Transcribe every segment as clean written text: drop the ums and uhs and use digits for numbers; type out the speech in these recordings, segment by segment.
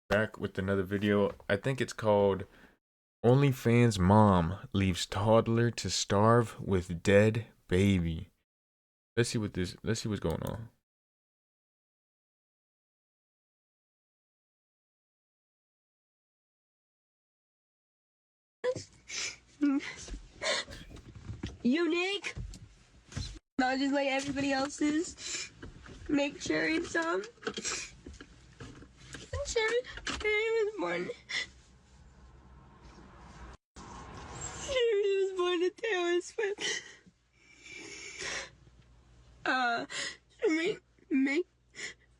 Back with another video. I think it's called Onlyfans Mom Leaves Toddler to Starve with Dead Baby. Let's see what's going on. Unique, not just like everybody else's. Make sure it's Sherry was born. Sherry was born to Taylor Swift.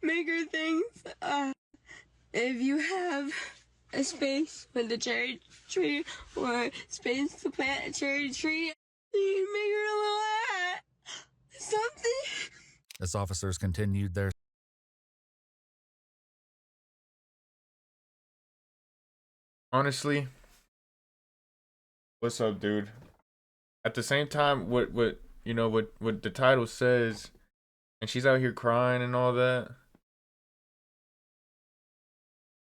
Make her things. If you have a space with a cherry tree or space to plant a cherry tree, you can make her a little hat. Something. As officers continued their Honestly, what's up, dude? At the same time, what the title says, and she's out here crying and all that.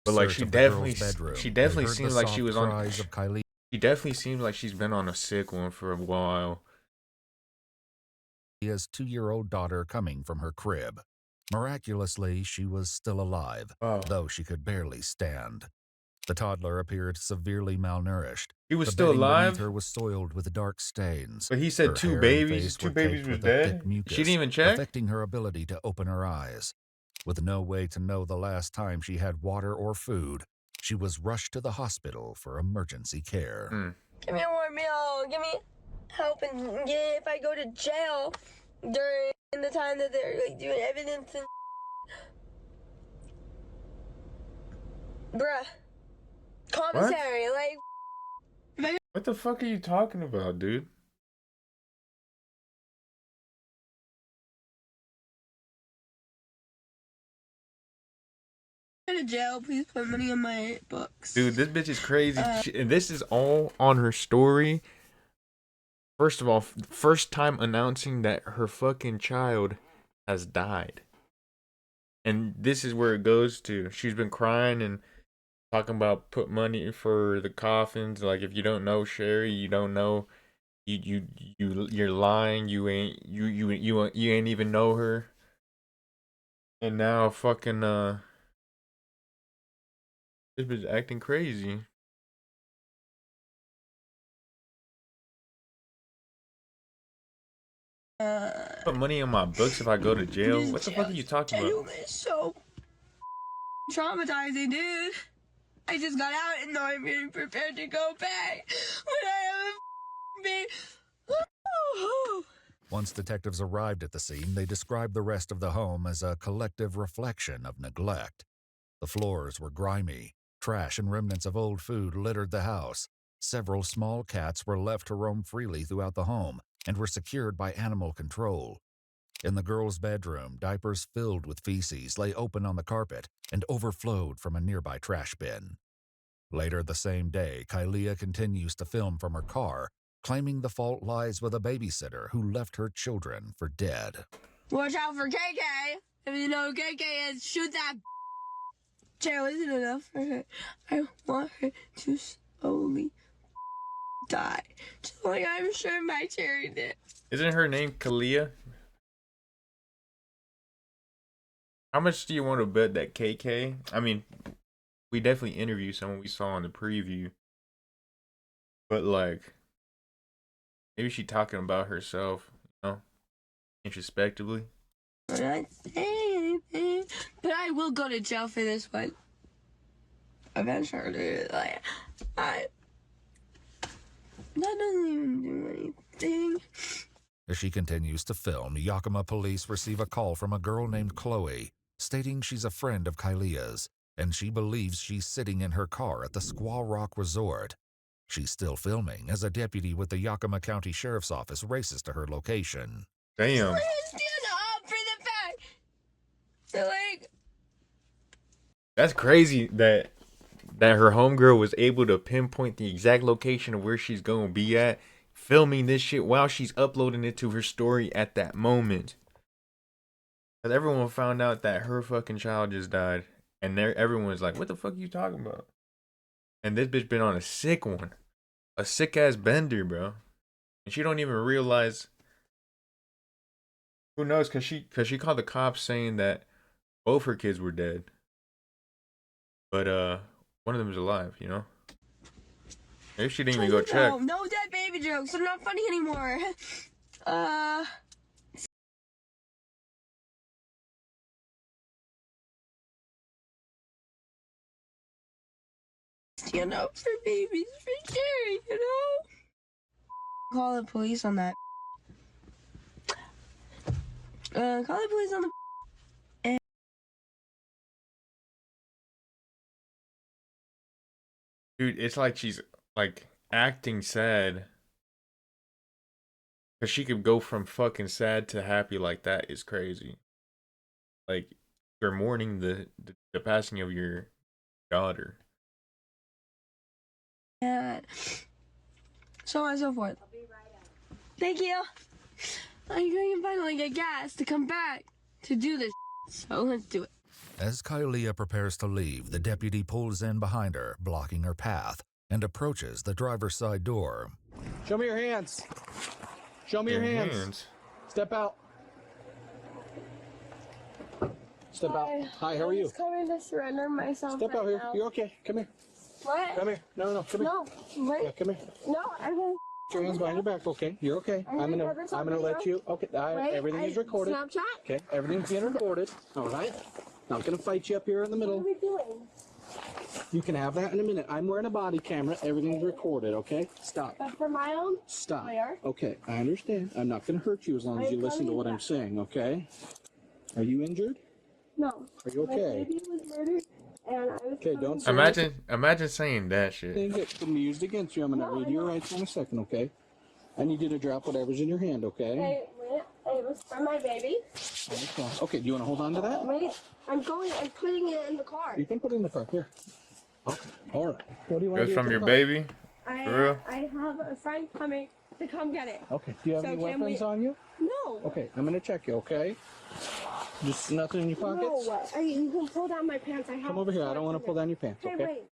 But like search of the girl's bedroom, she they definitely heard seems the like soft she was on. cries of Kylie. She definitely seems like she's been on a sick one for a while. His 2-year-old daughter coming from her crib. Miraculously, she was still alive, Oh, though she could barely stand. The toddler appeared severely malnourished. he was The still bedding beneath alive. her was soiled with dark stains. But he said Her two hair and babies. face Two were babies caked was with a thick dead. mucus, She didn't even check. affecting her ability to open her eyes. With no way to know the last time she had water or food, she was rushed to the hospital for emergency care. Give me a warm meal. Give me help, and if I go to jail during the time that they're like doing evidence and bruh, commissary, like. What the fuck are you talking about, dude? Go to jail, please put money in my books. Dude, this bitch is crazy. And this is all on her story. First of all, first time announcing that her fucking child has died. And this is where it goes to. She's been crying and talking about put money for the coffins. Like, if you don't know Sherry, you don't know. You're lying. You ain't even know her. And now fucking this bitch acting crazy. Put money in my books if I go to jail. What the fuck are you talking about? It's so traumatizing, dude. I just got out and now I'm getting prepared to go back when I have a baby. Once detectives arrived at the scene, they described the rest of the home as a collective reflection of neglect. The floors were grimy. Trash and remnants of old food littered the house. Several small cats were left to roam freely throughout the home and were secured by animal control. In the girl's bedroom, diapers filled with feces lay open on the carpet and overflowed from a nearby trash bin. Later the same day, Kylie continues to film from her car, claiming the fault lies with a babysitter who left her children for dead. Watch out for KK. If you know who KK is, shoot that. Jail isn't enough for her. I want her to slowly die, just like I'm sure my Cherry did. Isn't her name Kalia? How much do you want to bet that KK? I mean, we definitely interviewed someone we saw in the preview. But like, maybe she talking about herself, introspectively. I'm not saying anything, but I will go to jail for this one. Eventually, like, that doesn't even do anything. As she continues to film, Yakima police receive a call from a girl named Chloe, stating she's a friend of Kylia's, and she believes she's sitting in her car at the Squaw Rock Resort. She's still filming as a deputy with the Yakima County Sheriff's Office races to her location. Damn. Stand up for the fact. So, like, That's crazy that her homegirl was able to pinpoint the exact location of where she's gonna be at, filming this shit while she's uploading it to her story at that moment. Cause everyone found out that her fucking child just died. And there, everyone's like, "What the fuck are you talking about?" And this bitch been on a sick one, a sick ass bender, bro. And she don't even realize. Who knows? Cause she called the cops saying that both her kids were dead, but one of them is alive. You know. Maybe she didn't even go check. No, no dead baby jokes. They're not funny anymore. Uh. Stand up for babies for Jerry, you know? Call the police on that. Call the police on the. Dude, it's like she's like acting sad. Cause she could go from fucking sad to happy like that is crazy. Like you're mourning the passing of your daughter. Yeah. So on and so forth. Thank you. I'm going to finally get gas to come back to do this. So let's do it. As Kylie prepares to leave, the deputy pulls in behind her, blocking her path, and approaches the driver's side door. Show me your hands. Show me your hands. Step out. Step out. Hi, how are you? I'm just coming to surrender myself. Step out here. You're okay. Come here. What? Come here. No, come here. No, wait. Yeah, come here. No, I won't. Put your hands behind your back, okay? You're okay. I'm gonna let you. Okay, everything is recorded. Snapchat? Okay, everything's being recorded. All right. Not gonna fight you up here in the middle. What are we doing? You can have that in a minute. I'm wearing a body camera. Everything's recorded, okay? Stop. But for my own? Stop. Where? Okay, I understand. I'm not gonna hurt you as long as you listen to what I'm saying, okay? Are you injured? No. Are you okay? My baby was murdered, and I was. Okay, don't say Imagine saying that shit. Thing that can be used against you. I'm gonna read your rights in a second, okay? I need you to drop whatever's in your hand, okay? Hey, wait. It was for my baby. Okay, do you want to hold on to that? Wait, I'm putting it in the car. You can put it in the car. Here. Okay. All right. What do you want to Goes do? from with your the car? baby. For real? I have a friend coming to come get it. Okay. Do you have So any can weapons we- on you? No. Okay, I'm gonna check you, okay? Just nothing in your pockets? No, you can pull down my pants. I have. Come over here. I don't want to pull down your pants, Hey, okay? wait.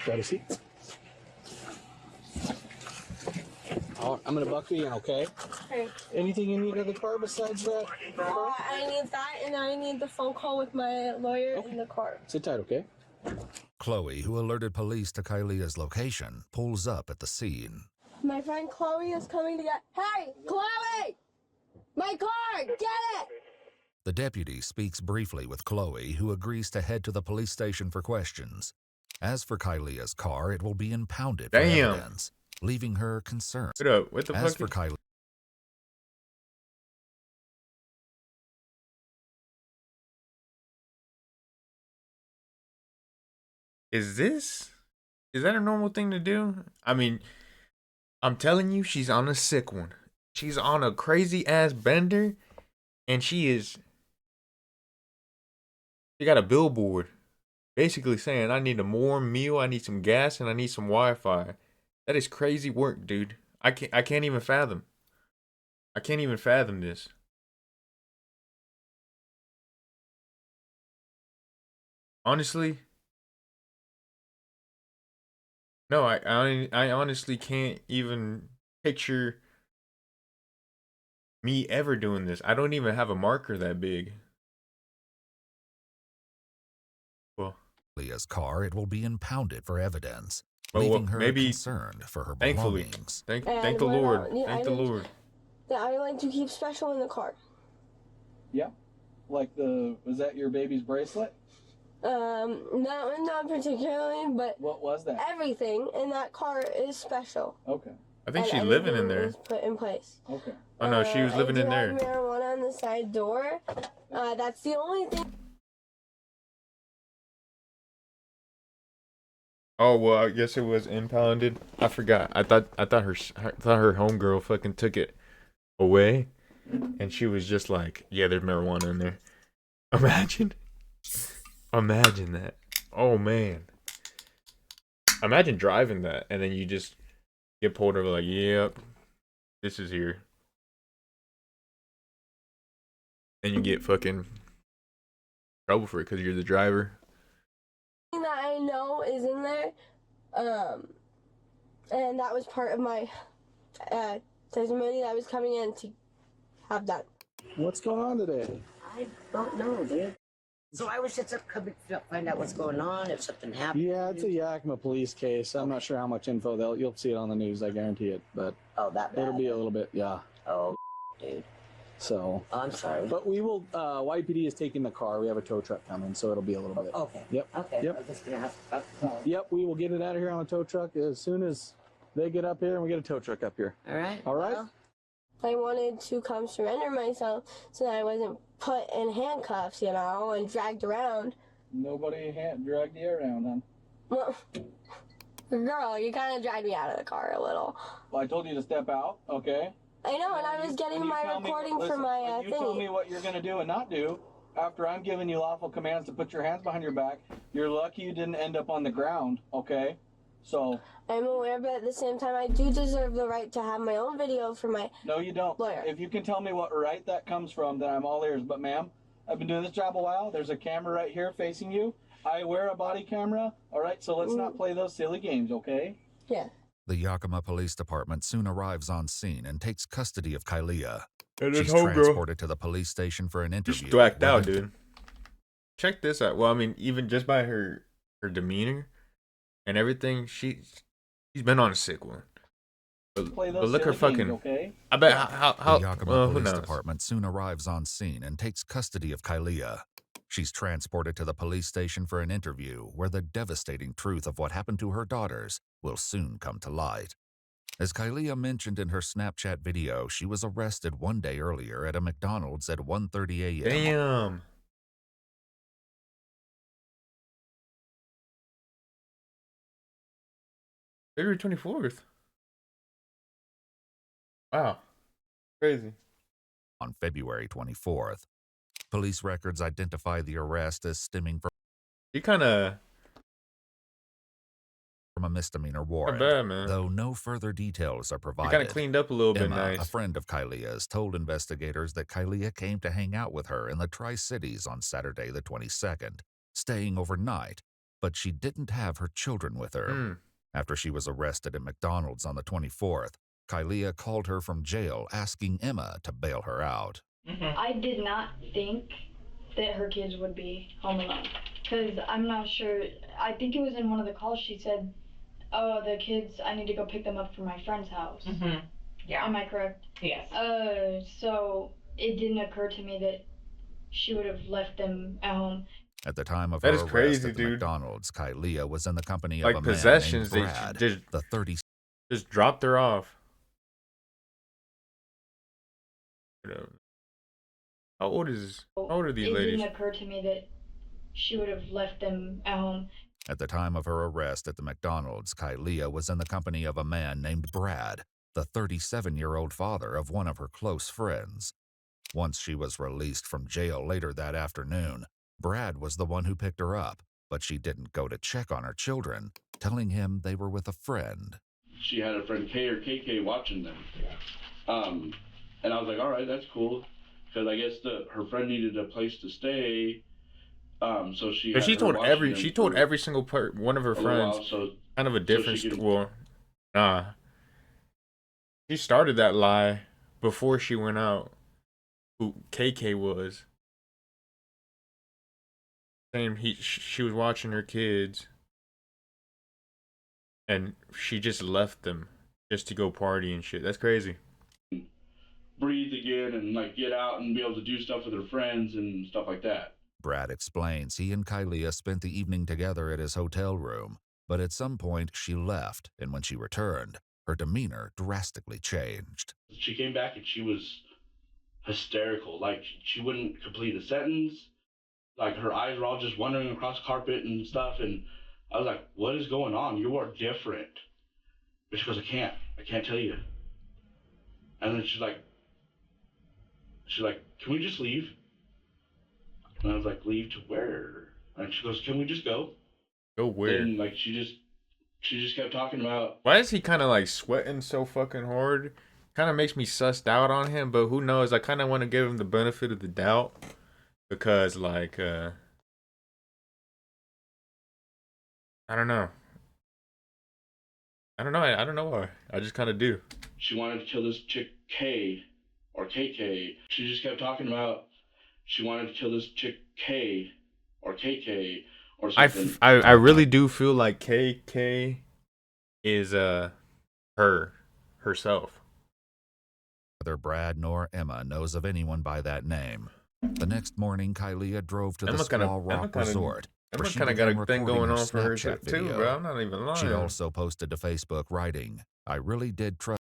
Got a seat? All right, I'm gonna buckle you in, okay? Hey. Anything you need in the car besides that? I need that, and I need the phone call with my lawyer in the car. Sit tight, okay? Chloe, who alerted police to Kylia's location, pulls up at the scene. My friend Chloe is coming to get. Hey, Chloe! My car! Get it! The deputy speaks briefly with Chloe, who agrees to head to the police station for questions. As for Kylia's car, it will be impounded for Damn. evidence, leaving her concerned. What up? What the As fuck? for Kylie, Is that a normal thing to do? I mean, I'm telling you, she's on a sick one. She's on a crazy ass bender, and she got a billboard basically saying, I need a warm meal, I need some gas, and I need some Wi-Fi. That is crazy work, dude. I can't even fathom. I can't even fathom this. Honestly, no, I honestly can't even picture me ever doing this. I don't even have a marker that big. Well, Kylia's car, it will be impounded for evidence, well, leaving her maybe- concerned for her thankfully, belongings. thank And the what Lord, about the thank the items? Lord. That I like to keep special in the car. Yeah. Like was that your baby's bracelet? No, not particularly, but What was that? everything in that car is special. Okay. I think And she's living in everything there. is put in place. Okay. Oh no, she was living I in do there. have marijuana on the side door. That's the only thing. Oh well, I guess it was impounded. I forgot. I thought her homegirl fucking took it away, and she was just like, "Yeah, there's marijuana in there." Imagine that. Oh man. Imagine driving that, and then you just get pulled over like, "Yep, this is here." And you get fucking trouble for it because you're the driver. I know is in there. And that was part of my testimony that I was coming in to have done. What's going on today? I don't know, dude. So I was just coming to find out what's going on, if something happened. Yeah, it's a Yakima police case. I'm not sure how much info you'll see it on the news. I guarantee it, but Oh, that bad. it'll be a little bit, yeah. Oh, dude. So. Oh, I'm sorry. But we will. YPD is taking the car. We have a tow truck coming, so it'll be a little bit. Okay. Yep. Okay. Yep. I'm just gonna have to. Yep. We will get it out of here on a tow truck as soon as they get up here, and we get a tow truck up here. All right. All right. Well, I wanted to come surrender myself so that I wasn't put in handcuffs, you know, and dragged around. Nobody dragged you around, huh? Well, girl, you kind of dragged me out of the car a little. Well, I told you to step out. Okay. I know, and I was getting my recording for my You tell me thingy. what you're going to do and not do. After I'm giving you lawful commands to put your hands behind your back, you're lucky you didn't end up on the ground, okay? So. I'm aware, but at the same time, I do deserve the right to have my own video for my No, you don't. lawyer. If you can tell me what right that comes from, then I'm all ears. But ma'am, I've been doing this job a while. There's a camera right here facing you. I wear a body camera. All right, so let's not play those silly games, okay? Yeah. The Yakima Police Department soon arrives on scene and takes custody of Kylia. And She's this homegirl transported to the police station for an interview. just thwacked where out, the- dude. Check this out. Well, I mean, even just by her demeanor and everything, she's been on a sick one. But look her silly fucking. games, okay? I bet how The Yakima well, who Police knows? Department soon arrives on scene and takes custody of Kylia. She's transported to the police station for an interview where the devastating truth of what happened to her daughters will soon come to light. As Kylia mentioned in her Snapchat video, she was arrested one day earlier at a McDonald's at 1:30 a.m. Damn. February 24th. Wow. Crazy. On February 24th. Police records identify the arrest as stemming She kind of from a misdemeanor warrant, bad, man. though no further details are She provided. kind of cleaned up a little bit, Emma, nice. a friend of Kylia's, told investigators that Kylia came to hang out with her in the Tri-Cities on Saturday the 22nd, staying overnight, but she didn't have her children with her. Mm. After she was arrested at McDonald's on the 24th, Kylia called her from jail asking Emma to bail her out. I did not think that her kids would be home alone, because I'm not sure. I think it was in one of the calls she said, oh, the kids, I need to go pick them up from my friend's house. Yeah. Am I correct? Yes. So it didn't occur to me that she would have left them at home. At the time of That her is arrest crazy, at the dude. McDonald's, Kylia was in the company Like of a man possessions, named they Brad, just- the 30. Just dropped her off. How old are these It ladies? didn't occur to me that she would have left them at home. At the time of her arrest at the McDonald's, Kylia was in the company of a man named Brad, the 37-year-old father of one of her close friends. Once she was released from jail later that afternoon, Brad was the one who picked her up, but she didn't go to check on her children, telling him they were with a friend. She had a friend K or KK watching them. And I was like, all right, that's cool. Because I guess her friend needed a place to stay. So she. But had her watching them she told for every single one of her a little friends while, so kind of a different. she could- Well, nah. She started that lie before she went out. Who KK was saying she was watching her kids, and she just left them just to go party and shit. That's crazy. breathe again and like get out and be able to do stuff with her friends and stuff like that. Brad explains he and Kylia spent the evening together at his hotel room, but at some point she left, and when she returned, her demeanor drastically changed. She came back and she was hysterical. Like she wouldn't complete a sentence. Like her eyes were all just wandering across the carpet and stuff. And I was like, what is going on? You are different. But she goes, I can't tell you. And then she's like, can we just leave? And I was like, leave to where? And she goes, can we just go? Go where? And like she just kept talking about. Why is he kind of like sweating so fucking hard? Kind of makes me sussed out on him, but who knows? I kind of want to give him the benefit of the doubt because, like, I don't know. I don't know. I don't know why. I just kind of do. She wanted to kill this chick K or KK. She just kept talking about she wanted to kill this chick K or KK or something. I really do feel like KK is herself. Neither Brad nor Emma knows of anyone by that name. The next morning, Kylie drove to the Squaw Rock Resort. Emma where she kind of got began a thing recording going her on for her Snapchat too, video. bro. I'm not even lying. She also posted to Facebook writing, "I really did trust."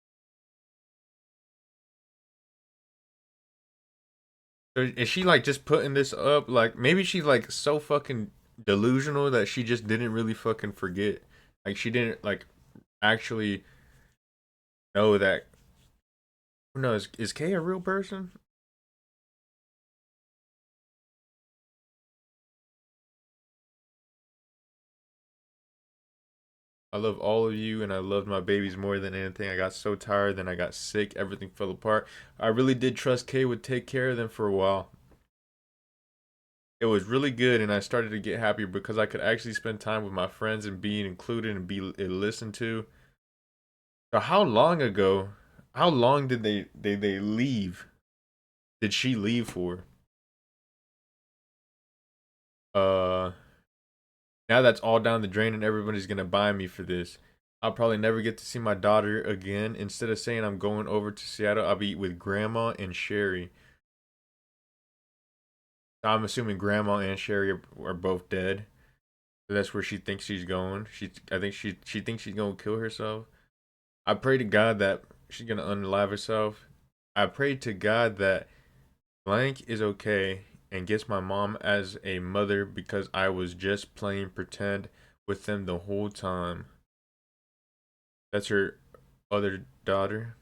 So is she like just putting this up? Like maybe she's like so fucking delusional that she just didn't really fucking forget. Like she didn't like actually know that. Who knows? Is Kay a real person? I love all of you, and I loved my babies more than anything. I got so tired, then I got sick. Everything fell apart. I really did trust Kay would take care of them for a while. It was really good, and I started to get happier because I could actually spend time with my friends and being included and be listened to. So how long ago? How long did they leave? Did she leave for? Uh, Now that's all down the drain, and everybody's gonna buy me for this. I'll probably never get to see my daughter again. Instead of saying I'm going over to Seattle, I'll be with Grandma and Sherry. I'm assuming Grandma and Sherry are both dead. So that's where she thinks she's going. I think she thinks she's gonna kill herself. I pray to God that she's gonna unalive herself. I pray to God that blank is okay and gets my mom as a mother because I was just playing pretend with them the whole time. That's her other daughter.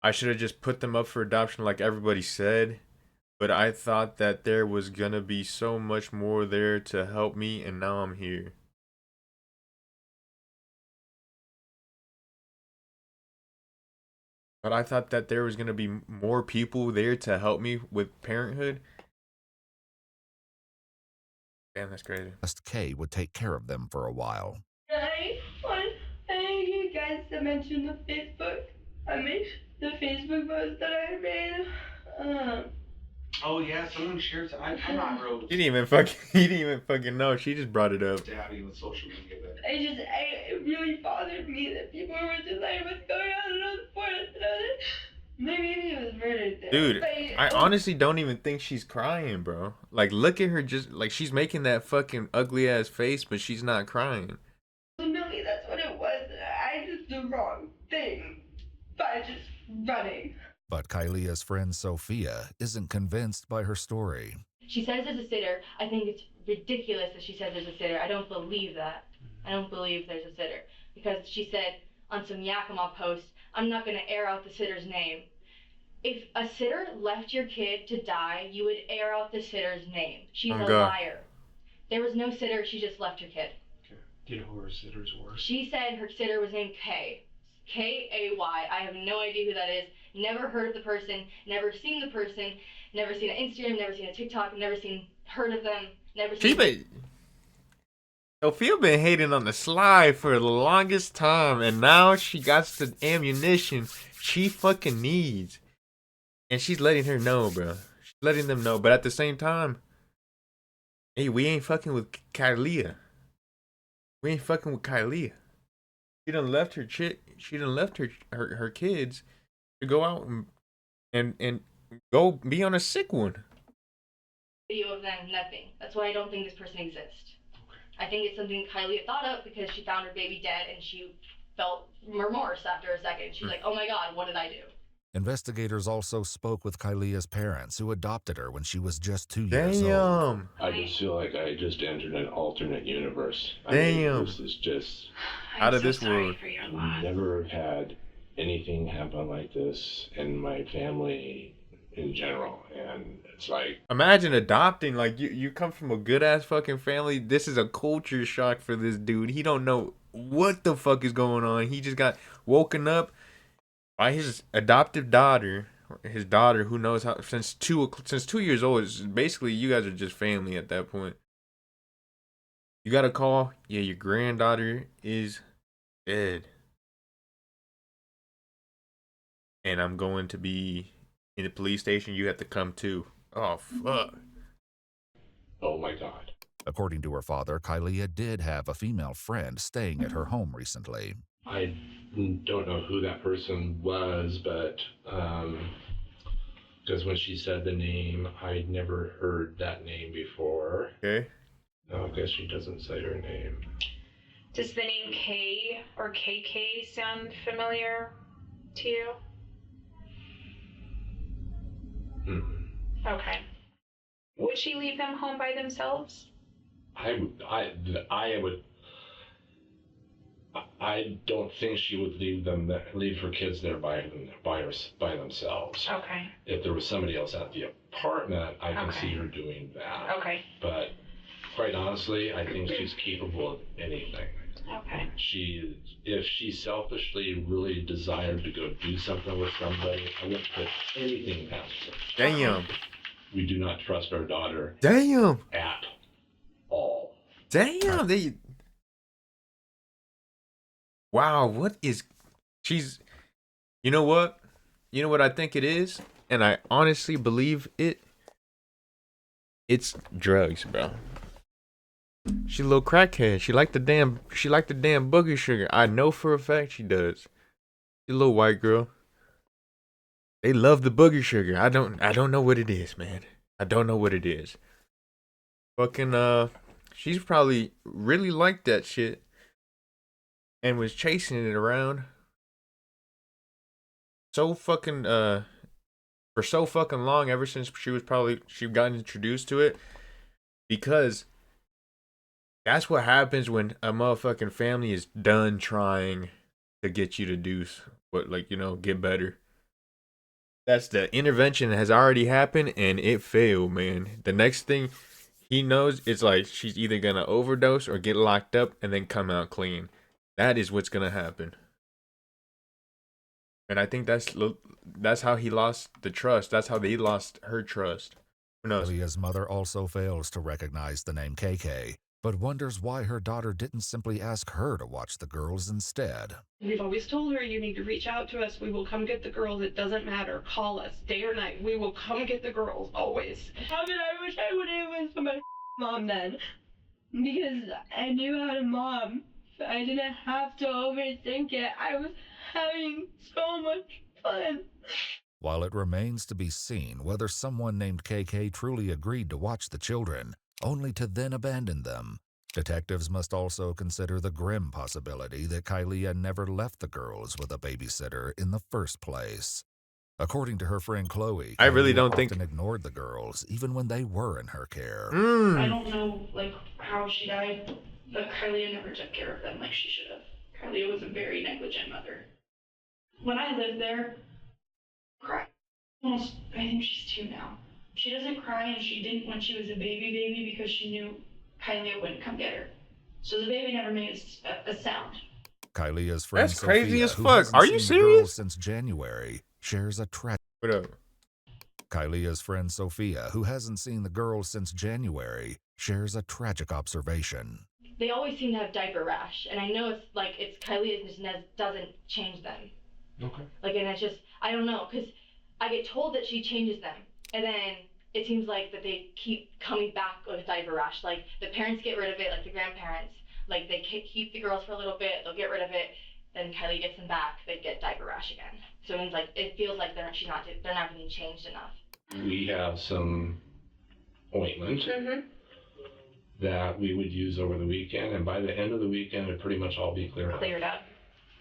I should have just put them up for adoption like everybody said, but I thought that there was gonna be so much more there to help me, and now I'm here. But I thought that there was gonna be more people there to help me with parenthood. Damn, that's crazy. Kay would take care of them for a while. I want you guys to mention the Facebook. I made the Facebook post that I made. Oh yeah, someone shares it. I'm not real He didn't even fucking know. She just brought it up. savvy with social media, but It really bothered me that people were just like, what's going on the forest? Maybe he was murdered there. Dude, But, I honestly don't even think she's crying, bro. Like, look at her, just like she's making that fucking ugly ass face, but she's not crying. Ultimately, that's what it was. I did the wrong thing by just running. But Kylia's friend Sophia isn't convinced by her story. She says there's a sitter. I think it's ridiculous that she says there's a sitter. I don't believe that. I don't believe there's a sitter. Because she said on some Yakima post, I'm not going to air out the sitter's name. If a sitter left your kid to die, you would air out the sitter's name. She's a liar. There was no sitter. She just left her kid. okay. Do you know who her sitters were? She said her sitter was named Kay. K-A-Y. I have no idea who that is. Never heard of the person. Never seen the person. Never seen an Instagram. Never seen a TikTok. Never heard of them. Never seen. Sophia been hating on the sly for the longest time, and now she got the ammunition she fucking needs, and she's letting her know, bro. She's letting them know, but at the same time, hey, we ain't fucking with Kylia. We ain't fucking with Kylia. She done left her chick. She done left her kids to go out and go be on a sick one. Video of them, nothing. That's why I don't think this person exists. I think it's something Kylie thought of because she found her baby dead and she felt remorse after a second. She's like, oh my God, what did I do? Investigators also spoke with Kylia's parents, who adopted her when she was just 2 years old. Damn. I just feel like I just entered an alternate universe. Damn. This is just out of this world. never had anything happen like this in my family in general, and it's like, Imagine adopting, like you come from a good ass fucking family. This is a culture shock for this dude. He don't know what the fuck is going on. He just got woken up by his adoptive daughter, his daughter, who knows how since 2 years old. It's basically, you guys are just family at that point. You got a call. Yeah, your granddaughter is dead. And I'm going to be in the police station. You have to come too. Oh, fuck. Oh my God. According to her father, Kylie did have a female friend staying at her home recently. I don't know who that person was, but because when she said the name, I'd never heard that name before. Okay. No, I guess she doesn't say her name. Does the name K or KK sound familiar to you? Okay. Would she leave them home by themselves? I don't think she would leave her kids there by themselves. Okay. If there was somebody else at the apartment, I can see her doing that. Okay. But quite honestly, I think she's capable of anything. Okay. If she selfishly really desired to go do something with somebody, I wouldn't put anything past her. Damn. We do not trust our daughter. Damn. At all. Damn. Wow. What is? She's. You know what? You know what I think it is, and I honestly believe it. It's drugs, bro. She a little crackhead. She like the damn booger sugar. I know for a fact she does. She a little white girl. They love the booger sugar. I don't know what it is, man. I don't know what it is. Fucking she's probably really liked that shit and was chasing it around so fucking for so fucking long, ever since she got introduced to it, because that's what happens when a motherfucking family is done trying to get you to do what, like, you know, get better. That's the intervention has already happened and it failed, man. The next thing he knows, it's like she's either gonna overdose or get locked up and then come out clean. That is what's gonna happen. And I think that's how he lost the trust. That's how they lost her trust. Who knows? Leah's mother also fails to recognize the name KK, but wonders why her daughter didn't simply ask her to watch the girls instead. We've always told her, you need to reach out to us. We will come get the girls. It doesn't matter. Call us day or night. We will come get the girls, always. How did I wish I would have went to my mom then? Because I knew how to mom. I didn't have to overthink it. I was having so much fun. While it remains to be seen whether someone named KK truly agreed to watch the children, only to then abandon them, detectives must also consider the grim possibility that Kylie never left the girls with a babysitter in the first place. According to her friend Chloe, I really don't often think ignored the girls, even when they were in her care. I don't know, like, how she died, but Kylie never took care of them like she should have. Kylie was a very negligent mother. When I lived there, cry. Almost, I think she's 2 now. She doesn't cry, and she didn't when she was a baby because she knew Kylie wouldn't come get her. So the baby never made a sound. Kylie's friend That's crazy Sophia, as who fuck. hasn't Are you seen the girls serious? since January, shares a tragic. What up? Kylie's friend Sophia, who hasn't seen the girls since January, shares a tragic observation. They always seem to have diaper rash, and I know it's Kylie just doesn't change them. Okay. Like, and it's just, I don't know, because I get told that she changes them, and then it seems like that they keep coming back with diaper rash. Like, the parents get rid of it, like the grandparents. Like, they keep the girls for a little bit, they'll get rid of it, then Kylie gets them back, they get diaper rash again. So it feels like they're not being changed enough. We have some ointment that we would use over the weekend, and by the end of the weekend, it'd pretty much all be cleared up.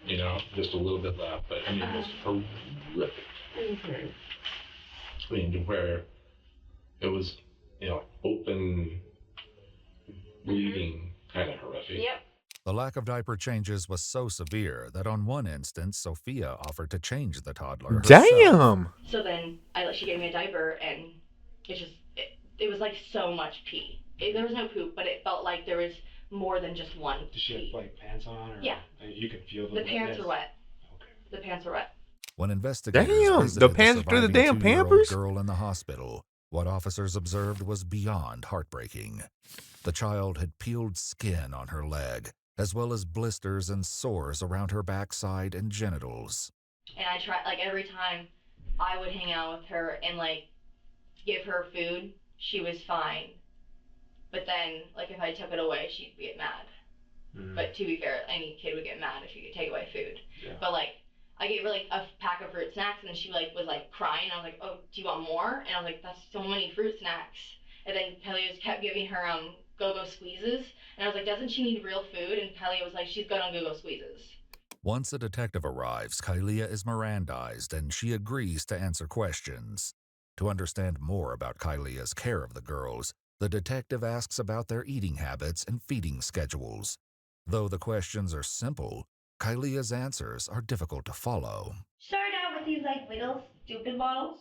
You know, just a little bit left, but I mean, it was horrific. I mean, to where it was, you know, open bleeding, kind of horrific. Yep. The lack of diaper changes was so severe that on one instance, Sophia offered to change the toddler herself. Damn! So then she gave me a diaper, and it was like so much pee. There was no poop, but it felt like there was more than just one. Did she have like pants on? Or yeah. You could feel the pants were wet. Okay. The pants were wet. When investigators Damn, visited the pants through the surviving damn 2-year-old Pampers? girl in the hospital, what officers observed was beyond heartbreaking. The child had peeled skin on her leg, as well as blisters and sores around her backside and genitals. And I tried, like, every time I would hang out with her and, like, give her food, she was fine. But then, like, if I took it away, she'd get mad. But to be fair, any kid would get mad if you could take away food. Yeah. But, like, I gave her, like, a pack of fruit snacks, and then she, like, was, like, crying. I was like, oh, do you want more? And I was like, that's so many fruit snacks. And then Pelia just kept giving her, go-go squeezes. And I was like, doesn't she need real food? And Pelia was like, she's good on go-go squeezes. Once a detective arrives, Kylia is Mirandized and she agrees to answer questions. To understand more about Kylia's care of the girls, the detective asks about their eating habits and feeding schedules. Though the questions are simple, Kylia's answers are difficult to follow. Started out with these like little stupid bottles,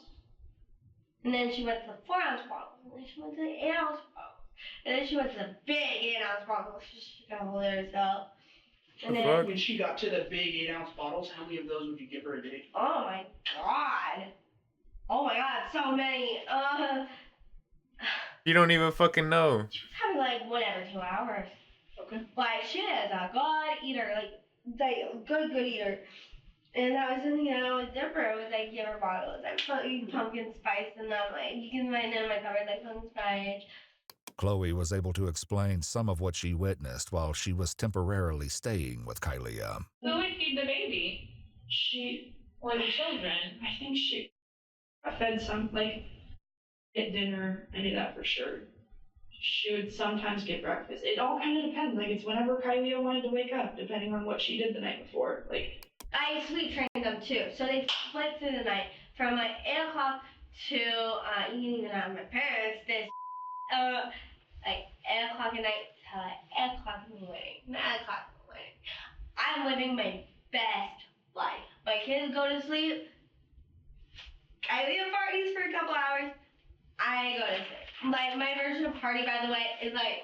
and then she went to the 4-ounce bottles, and then she went to the 8-ounce bottles, and then she went to the big 8-ounce bottles. She got hold of herself. And then when she got to the big 8-ounce bottles, how many of those would you give her a day? oh my god, so many. You don't even fucking know. She was having like 1 every 2 hours. Okay. Like she is a good eater, like good eater. And that was something that was different. Was like give her bottles. I put pumpkin spice in them. Like you can find in my cupboard like pumpkin spice. Chloe was able to explain some of what she witnessed while she was temporarily staying with Kylia. Who would feed the baby? She or the children? I think she fed some, like at dinner. I knew that for sure. She would sometimes get breakfast. It all kind of depends. Like it's whenever Kylia wanted to wake up, depending on what she did the night before. Like I sleep trained them too, so they slept through the night from like 8 o'clock to you can even have my parents. This like 8 o'clock at night to like 8 o'clock in the morning, 9 o'clock in the morning. I'm living my best life. My kids go to sleep. I leave parties for a couple hours. I go to sleep. My version of party, by the way, is like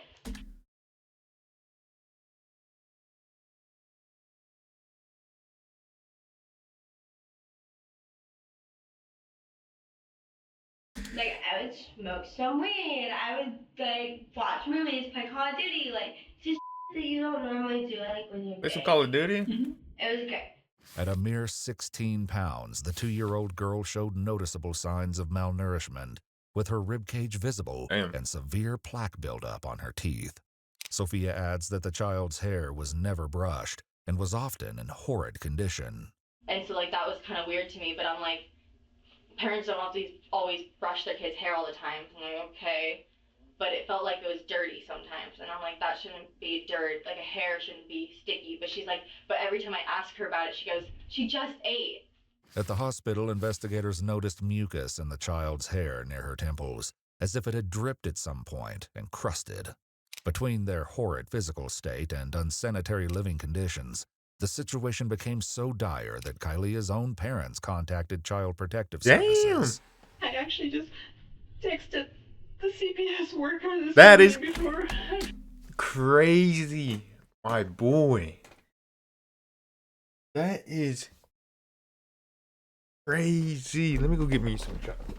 I would smoke some weed. I would like watch movies, play Call of Duty, like just that you don't normally do like when you're Play some Call of Duty? Mm-hmm. It was great. At a mere 16 pounds, the 2-year-old girl showed noticeable signs of malnourishment, with her ribcage visible and severe plaque buildup on her teeth. Sophia adds that the child's hair was never brushed and was often in horrid condition. And so, like, that was kind of weird to me, but I'm like, parents don't always brush their kids' hair all the time. I'm like, okay. But it felt like it was dirty sometimes. And I'm like, that shouldn't be dirt. Like, a hair shouldn't be sticky. But she's like, but every time I ask her about it, she goes, she just ate. At the hospital, investigators noticed mucus in the child's hair near her temples, as if it had dripped at some point and crusted. Between their horrid physical state and unsanitary living conditions, the situation became so dire that Kylia's own parents contacted Child Protective Services. I actually just texted the CPS worker this That is before. crazy, my boy. That is crazy. Let me go get me some chocolate.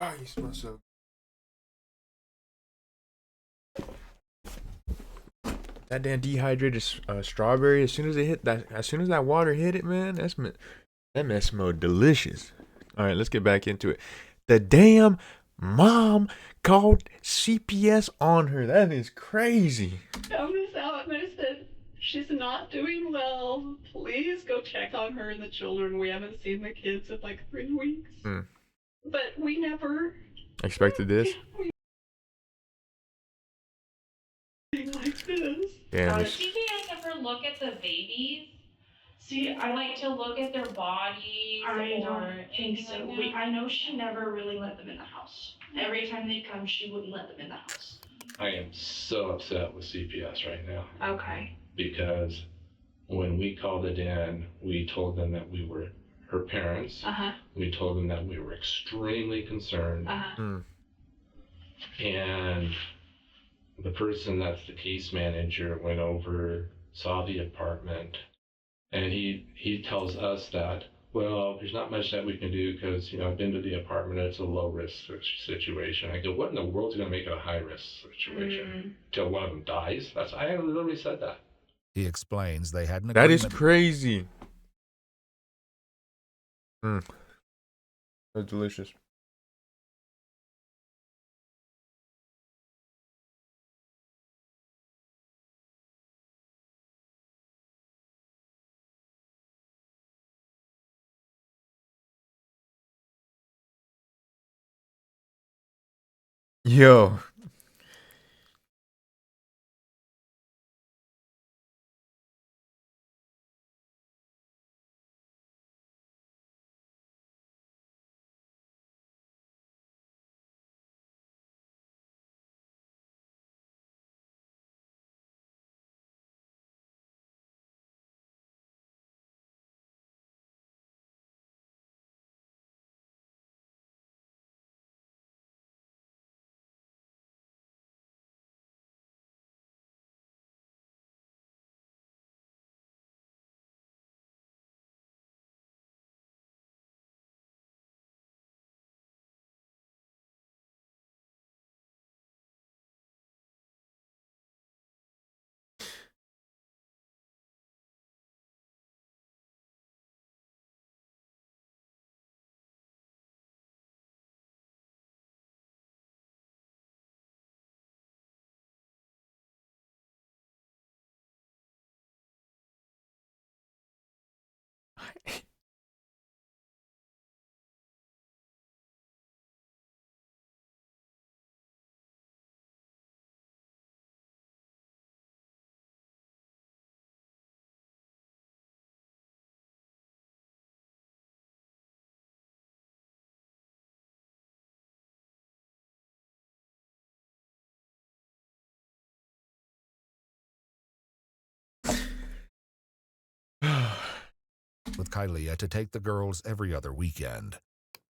Oh, you smell so. That damn dehydrated strawberry. As soon as it hit that, as soon as that water hit it, man, that mess smelled delicious. All right, let's get back into it. The damn mom called CPS on her. That is crazy. Found this out and I said, she's not doing well. Please go check on her and the children. We haven't seen the kids in like 3 weeks. But we never expected this. Like this. Damn. Does CPS ever look at the babies? See, I like to look at their bodies. I or don't think so. like I know she never really let them in the house. Every time they'd come, she wouldn't let them in the house. I am so upset with CPS right now. Okay. Because when we called it in, we told them that we were her parents. We told them that we were extremely concerned. And the person that's the case manager went over, saw the apartment, and he tells us that, well, there's not much that we can do because, you know, I've been to the apartment, it's a low risk situation. I go, what in the world's going to make it a high risk situation? Till one of them dies? I literally said that. He explains they had an That agreement. is crazy. That's delicious. Yo. With Kylie to take the girls every other weekend.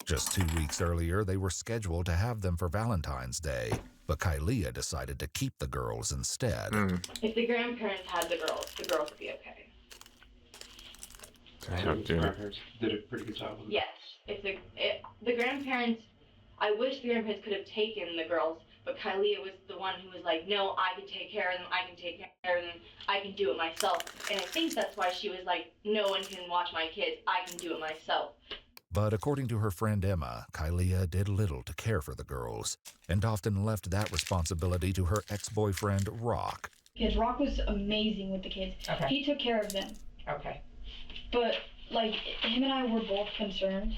Just 2 weeks earlier, they were scheduled to have them for Valentine's Day, but Kylie decided to keep the girls instead. If the grandparents had the girls would be okay. The grandparents did a pretty good job with it. Yes. If the grandparents, I wish the grandparents could have taken the girls, but Kylie was the one who was like, no, I can take care of them, I can take care of them, I can do it myself. And I think that's why she was like, no one can watch my kids, I can do it myself. But according to her friend Emma, Kylie did little to care for the girls, and often left that responsibility to her ex-boyfriend, Rock. Because Rock was amazing with the kids. Okay. He took care of them. Okay. But, like, him and I were both concerned.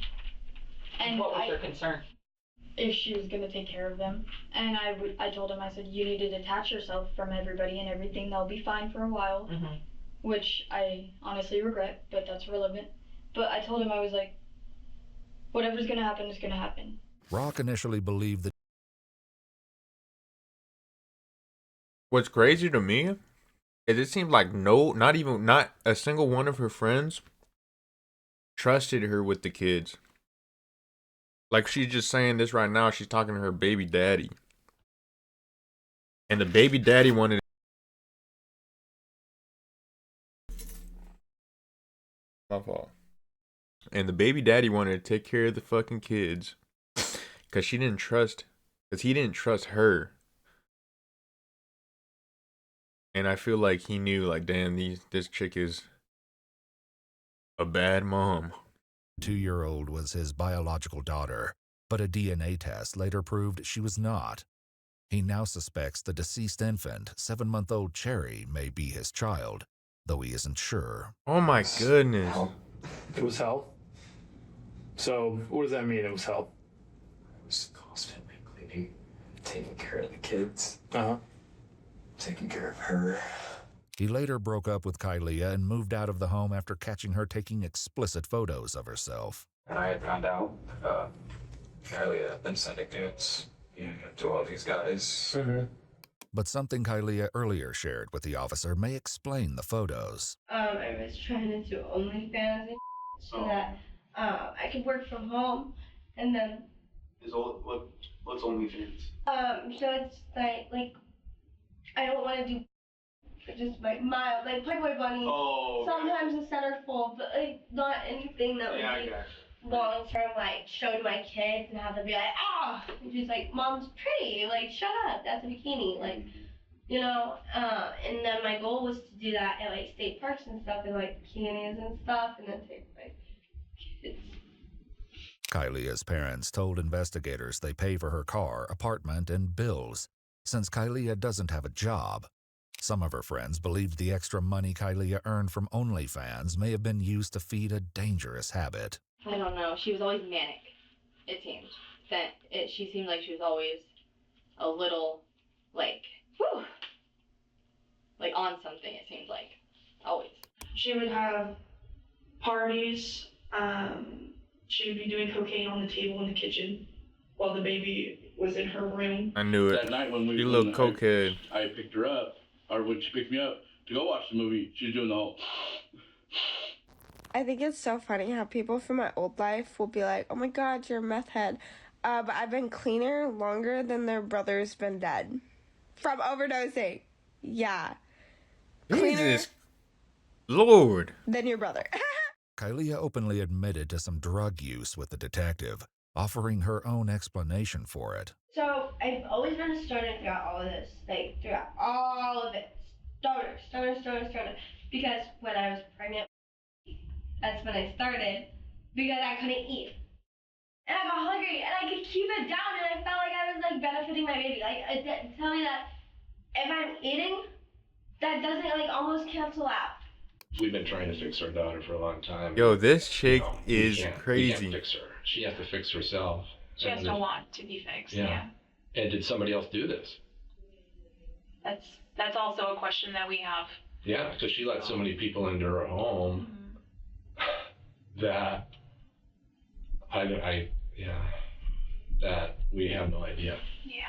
And what was your concern? If she was going to take care of them. And I told him, I said, you need to detach yourself from everybody and everything. They'll be fine for a while. Which I honestly regret, but that's relevant. But I told him, I was like, whatever's going to happen is going to happen. Rock initially believed that. What's crazy to me is it seemed like not a single one of her friends trusted her with the kids. Like, she's just saying this right now. She's talking to her baby daddy. And the baby daddy wanted My fault. And the baby daddy wanted to take care of the fucking kids. Because he didn't trust her. And I feel like he knew, like, damn, this chick is a bad mom. 2-year-old was his biological daughter, but a DNA test later proved she was not. He now suspects the deceased infant, 7-month-old Cherry, may be his child, though he isn't sure. Oh my goodness. It was hell. So, what does that mean, it was hell? Just constantly cleaning, taking care of the kids. Taking care of her. He later broke up with Kylia and moved out of the home after catching her taking explicit photos of herself. And I had found out Kylie had been sending nudes to all these guys. But something Kylia earlier shared with the officer may explain the photos. I was trying to do Onlyfans and so that I could work from home, and then. What's OnlyFans? So it's like I don't want to do just like mild, like Playboy Bunny. Oh. Sometimes the centerfold, but like not anything that would be long term, like show to my kids and have them be like, and she's like, Mom's pretty, like shut up, that's a bikini, like, you know. And then my goal was to do that at like state parks and stuff, and like bikinis and stuff, and then take like kids. Kylia's parents told investigators they pay for her car, apartment, and bills, since Kylia doesn't have a job. Some of her friends believed the extra money Kylia earned from OnlyFans may have been used to feed a dangerous habit. I don't know. She was always manic, it seemed. She seemed like she was always a little, like, like on something, it seemed like. Always. She would have parties. She would be doing cocaine on the table in the kitchen while the baby was in her room. I knew it. That night when You little cokehead. I picked her up, or when she picked me up to go watch the movie, she was doing the whole. I think it's so funny how people from my old life will be like, oh my God, you're a meth head. But I've been cleaner longer than their brother's been dead. From overdosing. Yeah. Jesus. Lord. Than your brother. Kylia openly admitted to some drug use with the detective, offering her own explanation for it. So I've always been a stoner throughout all of this. Like, throughout all of it. Stoner. Because when I was pregnant, that's when I started. Because I couldn't eat. And I got hungry, and I could keep it down, and I felt like I was, like, benefiting my baby. Like, tell me that if I'm eating, that doesn't, like, almost cancel out. We've been trying to fix our daughter for a long time. Yo, this chick is We crazy. can't fix her. She has to fix herself. She has to want to be fixed. Yeah. And did somebody else do this? That's also a question that we have. Yeah, because she let so many people into her home that that we have no idea. Yeah.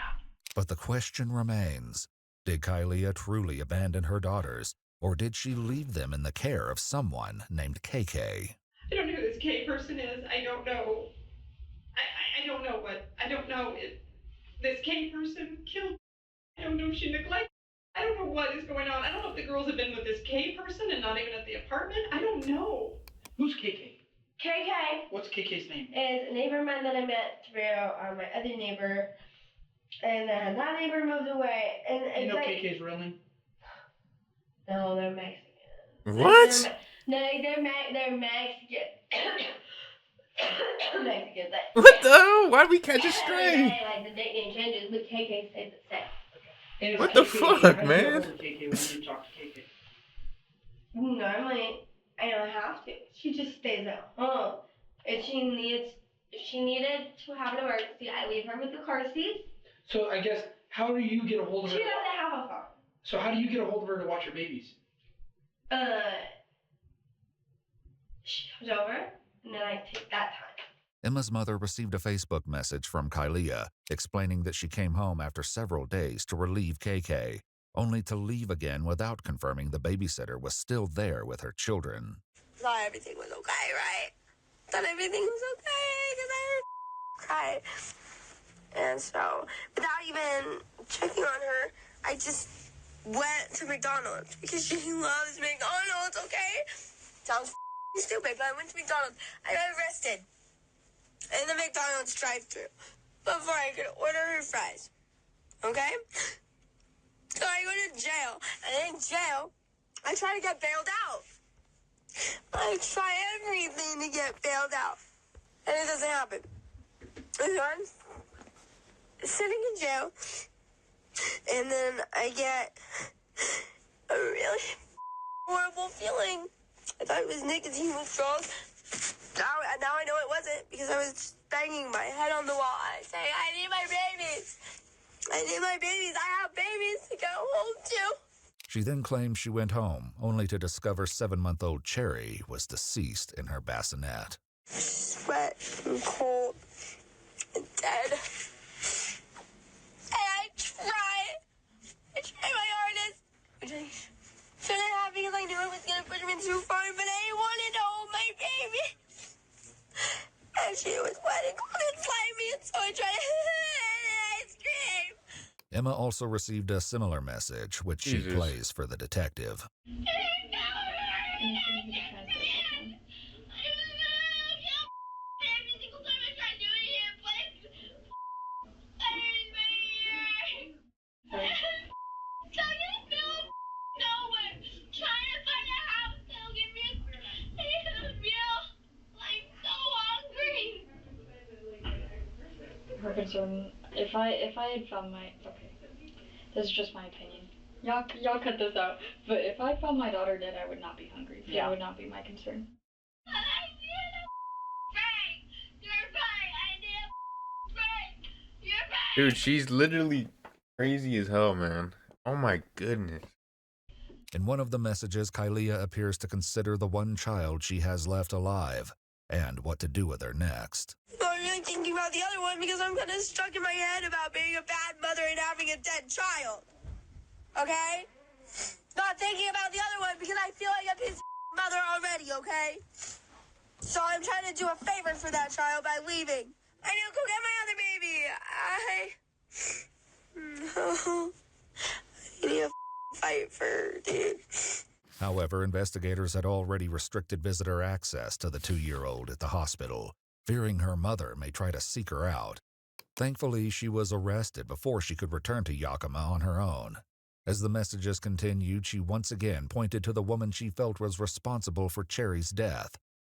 But the question remains, did Kylia truly abandon her daughters, or did she leave them in the care of someone named KK? I don't know who this K person is. I don't know. I don't know if this K person killed. I don't know if she neglected. I don't know what is going on. I don't know if the girls have been with this K person and not even at the apartment. I don't know. Who's KK? KK. What's KK's name? Is a neighbor man that I met through my other neighbor. And then that neighbor moved away. And You know KK's real name? No, they're Mexican. What? They're Mexican. Mexicans. What the hell? Why did we catch a stray? Like the nickname changes, but KK stays the same. And What the KK, fuck, how do you man? get hold of KK when you talk to KK? Normally, I don't have to. She just stays at home. If she needed to have an emergency, I leave her with the car seat. So I guess, how do you get a hold of her? She doesn't have a phone. So how do you get a hold of her to watch your babies? She comes over, and then I take that time. Emma's mother received a Facebook message from Kylia explaining that she came home after several days to relieve KK, only to leave again without confirming the babysitter was still there with her children. Thought everything was okay, right? Thought everything was okay, because I cried. And so, without even checking on her, I just went to McDonald's because she loves McDonald's, okay? Sounds stupid, but I went to McDonald's. I got arrested in the McDonald's drive-thru before I could order her fries. Okay? So I go to jail, and in jail, I try to get bailed out. I try everything to get bailed out, and it doesn't happen. And I'm sitting in jail, and then I get a really horrible feeling. I thought it was nicotine withdrawals. Now I know it wasn't, because I was banging my head on the wall. I say, I need my babies. I need my babies. I have babies to go home to. She then claimed she went home, only to discover 7-month-old Cherry was deceased in her bassinet. Sweat and cold and dead. And I tried my hardest, which I shouldn't have, because I knew it was going to push me too far, but I wanted to hold my baby. And she was wet and cold and slimy, and so I tried to ice cream. Emma also received a similar message, which she plays for the detective. Her concern, if I had found my, okay, this is just my opinion. Y'all cut this out. But if I found my daughter dead, I would not be hungry. That would not be my concern. Dude, she's literally crazy as hell, man. Oh my goodness. In one of the messages, Kylia appears to consider the one child she has left alive and what to do with her next. I'm really thinking about the other one, because I'm kind of stuck in my head about being a bad mother and having a dead child. Okay? Not thinking about the other one because I feel like a piece of mother already, okay? So I'm trying to do a favor for that child by leaving. I know, go get my other baby. I need a fight for her, dude. However, investigators had already restricted visitor access to the 2-year-old at the hospital, fearing her mother may try to seek her out. Thankfully, she was arrested before she could return to Yakima on her own. As the messages continued, she once again pointed to the woman she felt was responsible for Cherry's death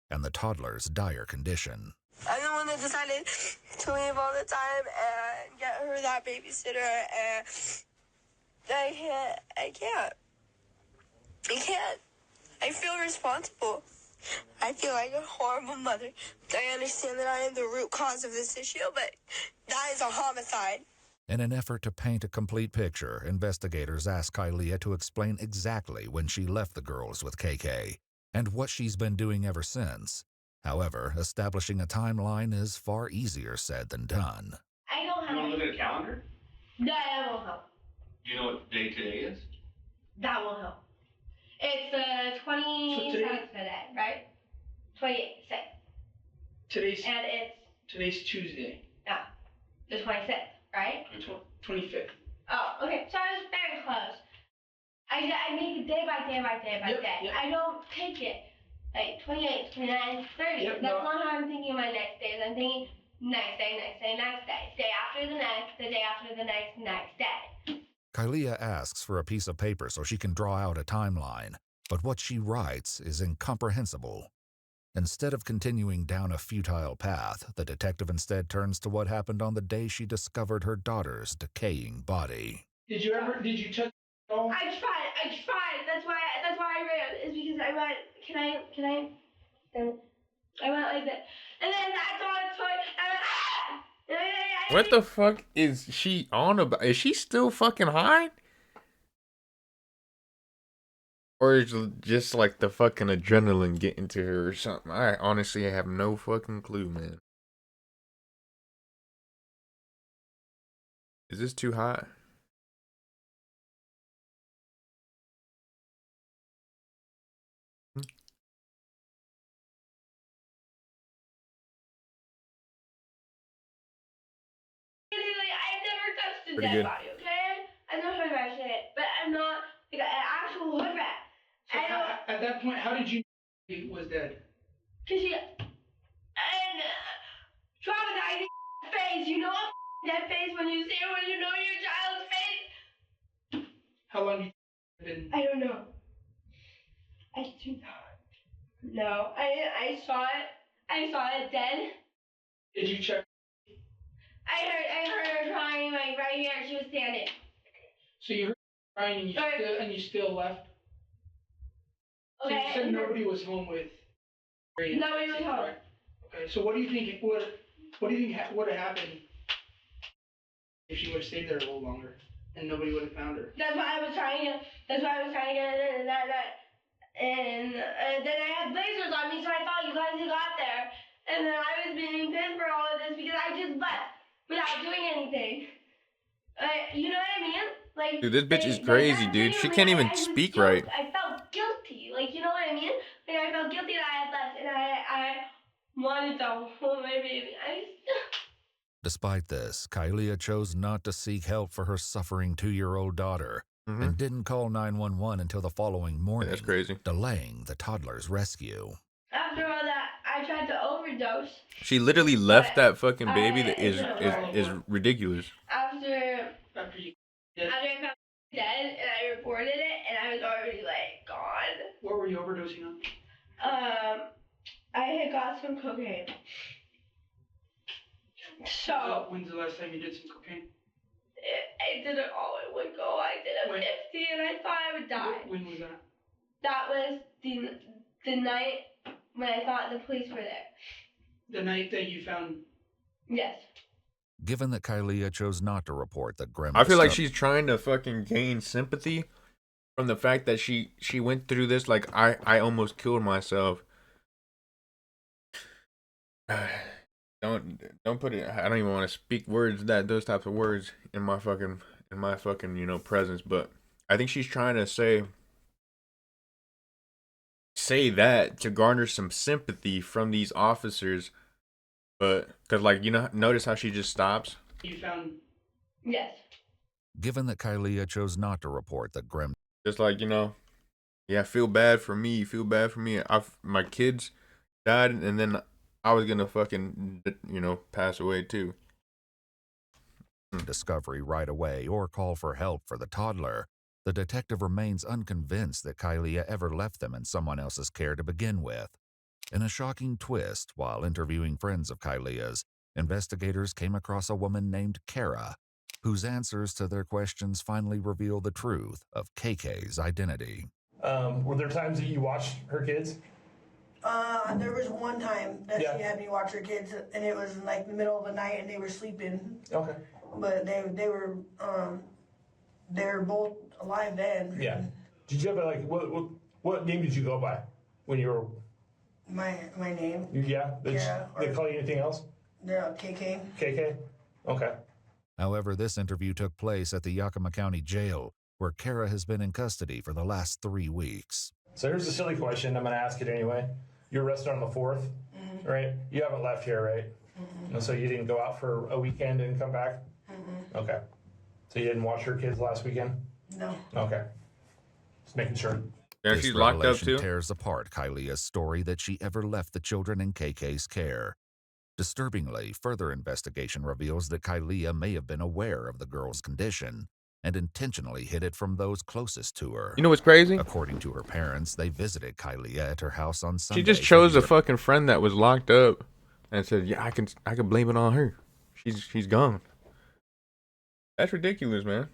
and the toddler's dire condition. I'm the one that decided to leave all the time and get her that babysitter, and I can't. I feel responsible. I feel like a horrible mother. I understand that I am the root cause of this issue, but that is a homicide. In an effort to paint a complete picture, investigators asked Kylia to explain exactly when she left the girls with KK and what she's been doing ever since. However, establishing a timeline is far easier said than done. I don't have. You want to look at a calendar? No, that won't help. Do you know what day today is? That won't help. It's the 27th today, right? 26th. Today's Tuesday. Yeah, the 26th, right? 25th. Oh, okay. So I was very close. I make it day by day by day by day. Yep. I don't take it like 28, 29, 30. Yep, That's not how I'm thinking of my next days. I'm thinking next day, day after the next, the day after the next day. Kylia asks for a piece of paper so she can draw out a timeline, but what she writes is incomprehensible. Instead of continuing down a futile path, the detective instead turns to what happened on the day she discovered her daughter's decaying body. Did you touch it all? I tried. That's why I ran. Is because I went, can I? I went like that. And then I saw a toy, I went, ah! What the fuck is she on about? Is she still fucking high? Or is it just like the fucking adrenaline getting to her or something? I honestly have no fucking clue, man. Is this too high? I've never touched a Pretty dead good. body, okay? I've never touched it, but I'm not like an actual hood rat. So at that point, how did you know he was dead? Cause she and traumatizing face. You know that face when you see it when you know your child's face. How long have you been? I don't know. I do not. No, I saw it. I saw it dead. Did you check? I heard her crying like right here. She was standing. So you heard her crying and you still left. So Okay. you said nobody was home with. Nobody was home. Okay. So what do you think would have happened if she would have stayed there a little longer and nobody would have found her? That's why I was trying to get it that. And then I had lasers on me, so I thought you guys had got there. And then I was being pissed for all of this because I just left without doing anything. You know what I mean? Like, dude, this bitch is crazy, dude. She can't even speak right. I felt guilty. Like, you know what I mean? Like, I felt guilty that I had left, and I wanted to hold my baby. Despite this, Kylia chose not to seek help for her suffering 2-year-old daughter and didn't call 911 until the following morning, that's crazy, delaying the toddler's rescue. After all that, I tried to overdose. She literally left that fucking baby. That is ridiculous. After I found dead and I reported it, and I was already like gone. What were you overdosing on? I had got some cocaine. So when's the last time you did some cocaine? I did it all in one go. I did a 50 and I thought I would die. When was that? That was the night when I thought the police were there. The night that you found. Yes. Given that Kylia chose not to report the grim, I feel like she's trying to fucking gain sympathy from the fact that she went through this. Like, I almost killed myself. Don't put it. I don't even want to speak those types of words in my fucking presence. But I think she's trying to say that to garner some sympathy from these officers. But because, like, notice how she just stops. You found. Yes. Given that Kylia chose not to report the grim, just like, yeah, feel bad for me. My kids died, and then I was gonna fucking, pass away too. Discovery right away or call for help for the toddler, the detective remains unconvinced that Kylia ever left them in someone else's care to begin with. In a shocking twist, while interviewing friends of Kylia's, investigators came across a woman named Kara, whose answers to their questions finally reveal the truth of KK's identity. Were there times that you watched her kids? There was one time that she had me watch her kids, and it was in like the middle of the night, and they were sleeping. Okay. But they were both alive then. Yeah. Did you ever what name did you go by when you were? My name. Yeah. They call you anything else? Yeah, KK. KK. Okay. However, this interview took place at the Yakima County Jail, where Kara has been in custody for the last 3 weeks. So here's a silly question. I'm going to ask it anyway. You were arrested on the 4th, right? You haven't left here, right? And so you didn't go out for a weekend and come back? Okay. So you didn't watch your kids last weekend? No. Okay. Just making sure. Yeah, This she's locked up too. tears apart Kylia's story that she ever left the children in KK's care. Disturbingly, further investigation reveals that Kylia may have been aware of the girl's condition and intentionally hid it from those closest to her. You know what's crazy? According to her parents, they visited Kylia at her house on Sunday. She just chose a fucking friend that was locked up and said, "Yeah, I can blame it on her. She's gone." That's ridiculous, man.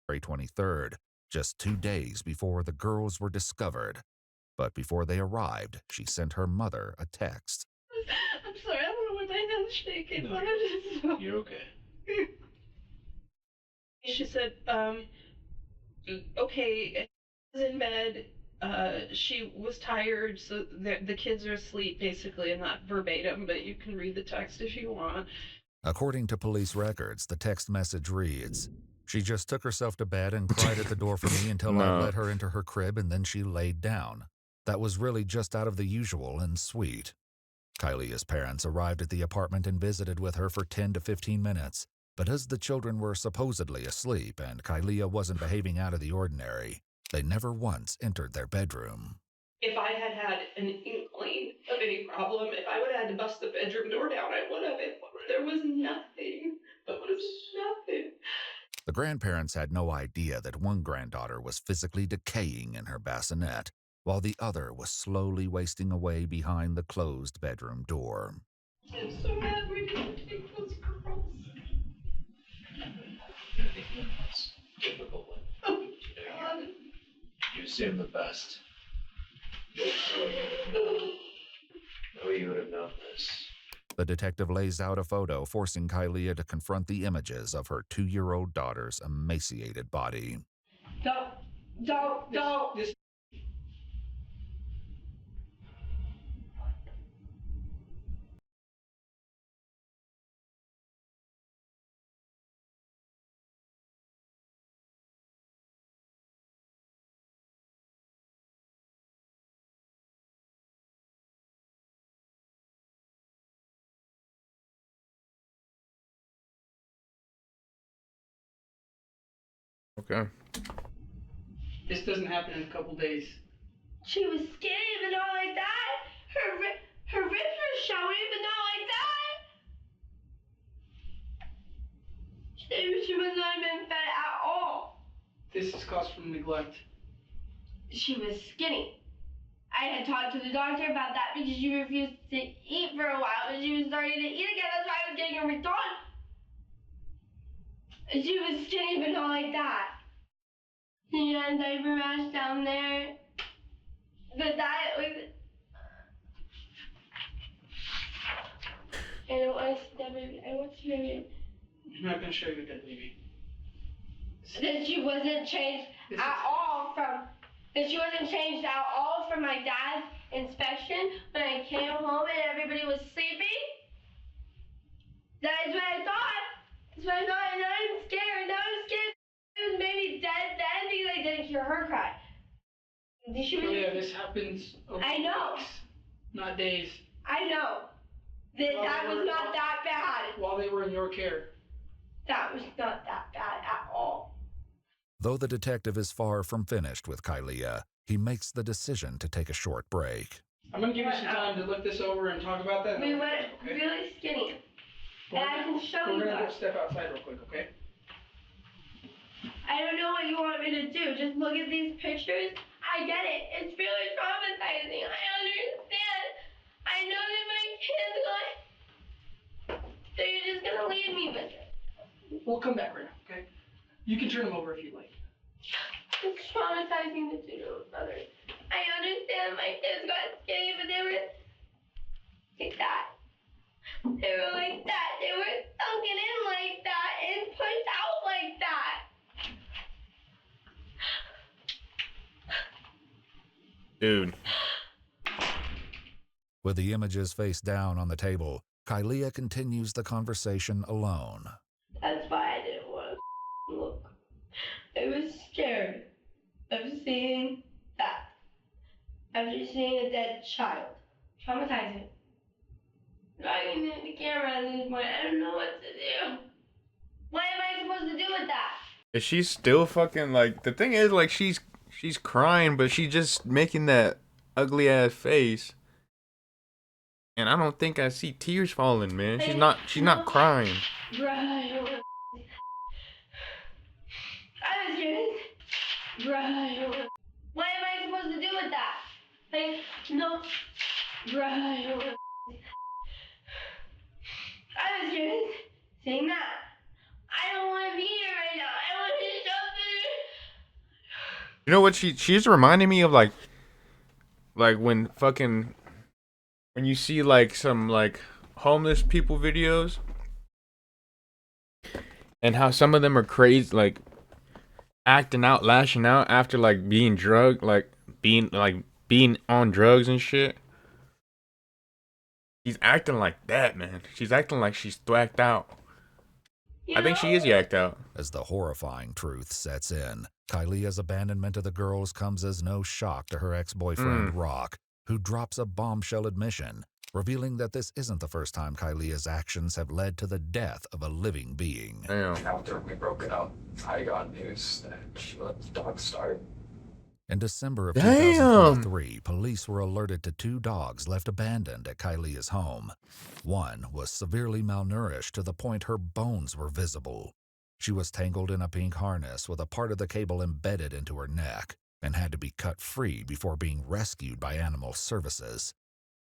February 23rd, just 2 days before the girls were discovered. But before they arrived, she sent her mother a text. I'm sorry, I don't know why my hand's shaking. No, you're okay. She said, okay, I was in bed, she was tired, so the kids are asleep, basically, and not verbatim, but you can read the text if you want. According to police records, the text message reads, "She just took herself to bed and cried at the door for me until I let her into her crib, and then she laid down. That was really just out of the usual and sweet." Kylia's parents arrived at the apartment and visited with her for 10 to 15 minutes. But as the children were supposedly asleep and Kylia wasn't behaving out of the ordinary, they never once entered their bedroom. If I had had an inkling of any problem. If I would have had to bust the bedroom door down, I would have. There was nothing. There was nothing. The grandparents had no idea that one granddaughter was physically decaying in her bassinet, while the other was slowly wasting away behind the closed bedroom door. I'm so mad we didn't take those girls. It's difficult. Oh, God. You assume the best. No, you would have known this. The detective lays out a photo, forcing Kylia to confront the images of her 2-year-old daughter's emaciated body. Don't. Okay. This doesn't happen in a couple days. She was skinny, but not like that. Her ribs were showing, but not like that. She was not even fat at all. This is caused from neglect. She was skinny. I had talked to the doctor about that because she refused to eat for a while, but she was starting to eat again. That's why I was getting her redone. She was skinny, but not like that. She had a diaper rash down there. But that was... I don't want to see that baby. I want to see baby. I'm not going to show you a dead baby. That she wasn't changed at all from... That she wasn't changed at all from my dad's inspection when I came home and everybody was sleeping. That is what I thought. That's what I thought, and now I'm scared. Now I'm scared. It was maybe dead then because I didn't hear her cry. She was... Oh yeah, this happens over I know. weeks, not days. I know. That was not that bad. While they were in your care. That was not that bad at all. Though the detective is far from finished with Kylia, he makes the decision to take a short break. I'm going to give you some time to look this over and talk about that. We went really skinny. And I can show you We're going to that. go step outside real quick, okay? I don't know what you want me to do. Just look at these pictures. I get it. It's really traumatizing. I understand. I know that my kids they're just going to leave me with it. We'll come back right now, okay? You can turn them over if you like. It's traumatizing to do with others. I understand my kids got skinny, but they were like that. They were like that. They were sunken in like that and pushed out like that. Dude. With the images face down on the table, Kylia continues the conversation alone. That's why I didn't want to look. I was scared of seeing that. After seeing a dead child. Traumatizing. Dragging in the camera at this point, I don't know what to do. What am I supposed to do with that? Is she still fucking like the thing is like she's crying, but she's just making that ugly ass face. And I don't think I see tears falling, man. She's not crying. Right. I was kidding. Right. What am I supposed to do with that? Like, no. Right. I was kidding. Saying that. I don't want to be here right now. I want to shove it. You know what she's reminding me of like when you see like some like homeless people videos and how some of them are crazy, like acting out, lashing out after like being drugged, like being on drugs and shit. She's acting like that, man. She's acting like she's thwacked out. I think she is yacked out. As the horrifying truth sets in, Kylia's abandonment of the girls comes as no shock to her ex-boyfriend, Rock, who drops a bombshell admission, revealing that this isn't the first time Kylia's actions have led to the death of a living being. After we broke it up, I got news that she let the dog start. In December of Damn. 2023, police were alerted to 2 dogs left abandoned at Kylia's home. One was severely malnourished to the point her bones were visible. She was tangled in a pink harness with a part of the cable embedded into her neck and had to be cut free before being rescued by animal services.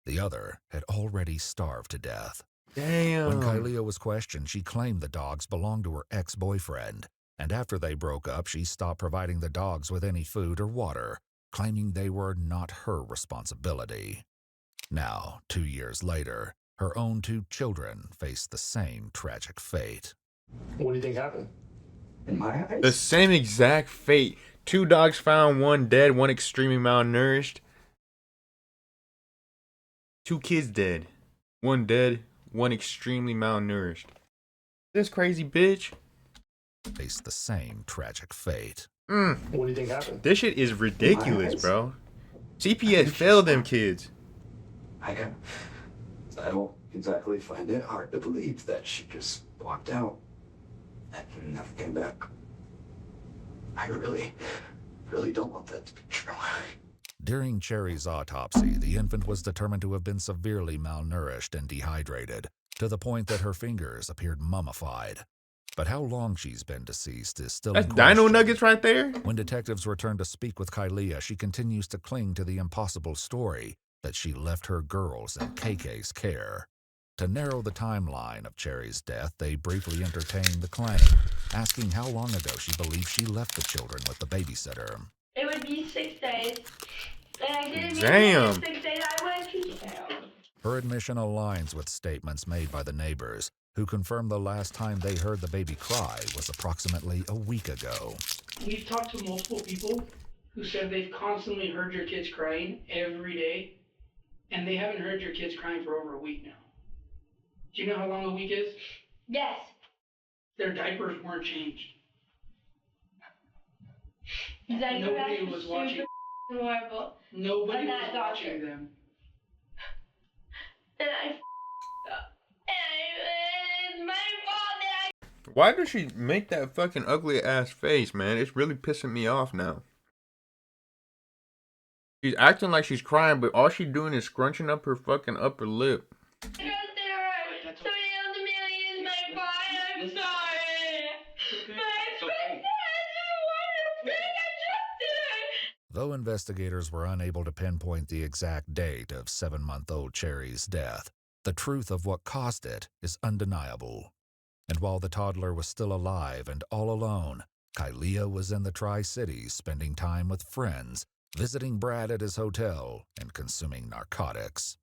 The other had already starved to death. Damn. When Kylia was questioned, she claimed the dogs belonged to her ex-boyfriend, and after they broke up, she stopped providing the dogs with any food or water, claiming they were not her responsibility. Now, 2 years later, her own 2 children face the same tragic fate. What do you think happened? In my eyes? The same exact fate. 2 dogs found, 1 dead, 1 extremely malnourished. 2 kids dead. 1 dead, 1 extremely malnourished. This crazy bitch. Face the same tragic fate. What do you think happened? This shit is ridiculous, bro. CPS failed them kids. I don't exactly find it hard to believe that she just walked out and never came back. I really don't want that to be true. During Cherry's autopsy, the infant was determined to have been severely malnourished and dehydrated, to the point that her fingers appeared mummified. But how long she's been deceased is still That's in dino question. nuggets right there. When detectives return to speak with Kylia, she continues to cling to the impossible story that she left her girls in KK's care. To narrow the timeline of Cherry's death, they briefly entertain the claim, asking how long ago she believes she left the children with the babysitter. It would be 6 days. And I didn't Damn. mean 6 days. I went to jail. Her admission aligns with statements made by the neighbors, who confirmed the last time they heard the baby cry was approximately a week ago. We've talked to multiple people who said they've constantly heard your kids crying every day, and they haven't heard your kids crying for over a week now. Do you know how long a week is? Yes. Their diapers weren't changed. Nobody was watching. Horrible. Nobody I'm was not watching doctor. them. And I up. And it's my fault that I. Why does she make that fucking ugly ass face, man? It's really pissing me off now. She's acting like she's crying, but all she's doing is scrunching up her fucking upper lip. Somebody else is my fault. I'm sorry. Though investigators were unable to pinpoint the exact date of 7-month-old Cherry's death, the truth of what caused it is undeniable. And while the toddler was still alive and all alone, Kylia was in the Tri-Cities spending time with friends, visiting Brad at his hotel, and consuming narcotics.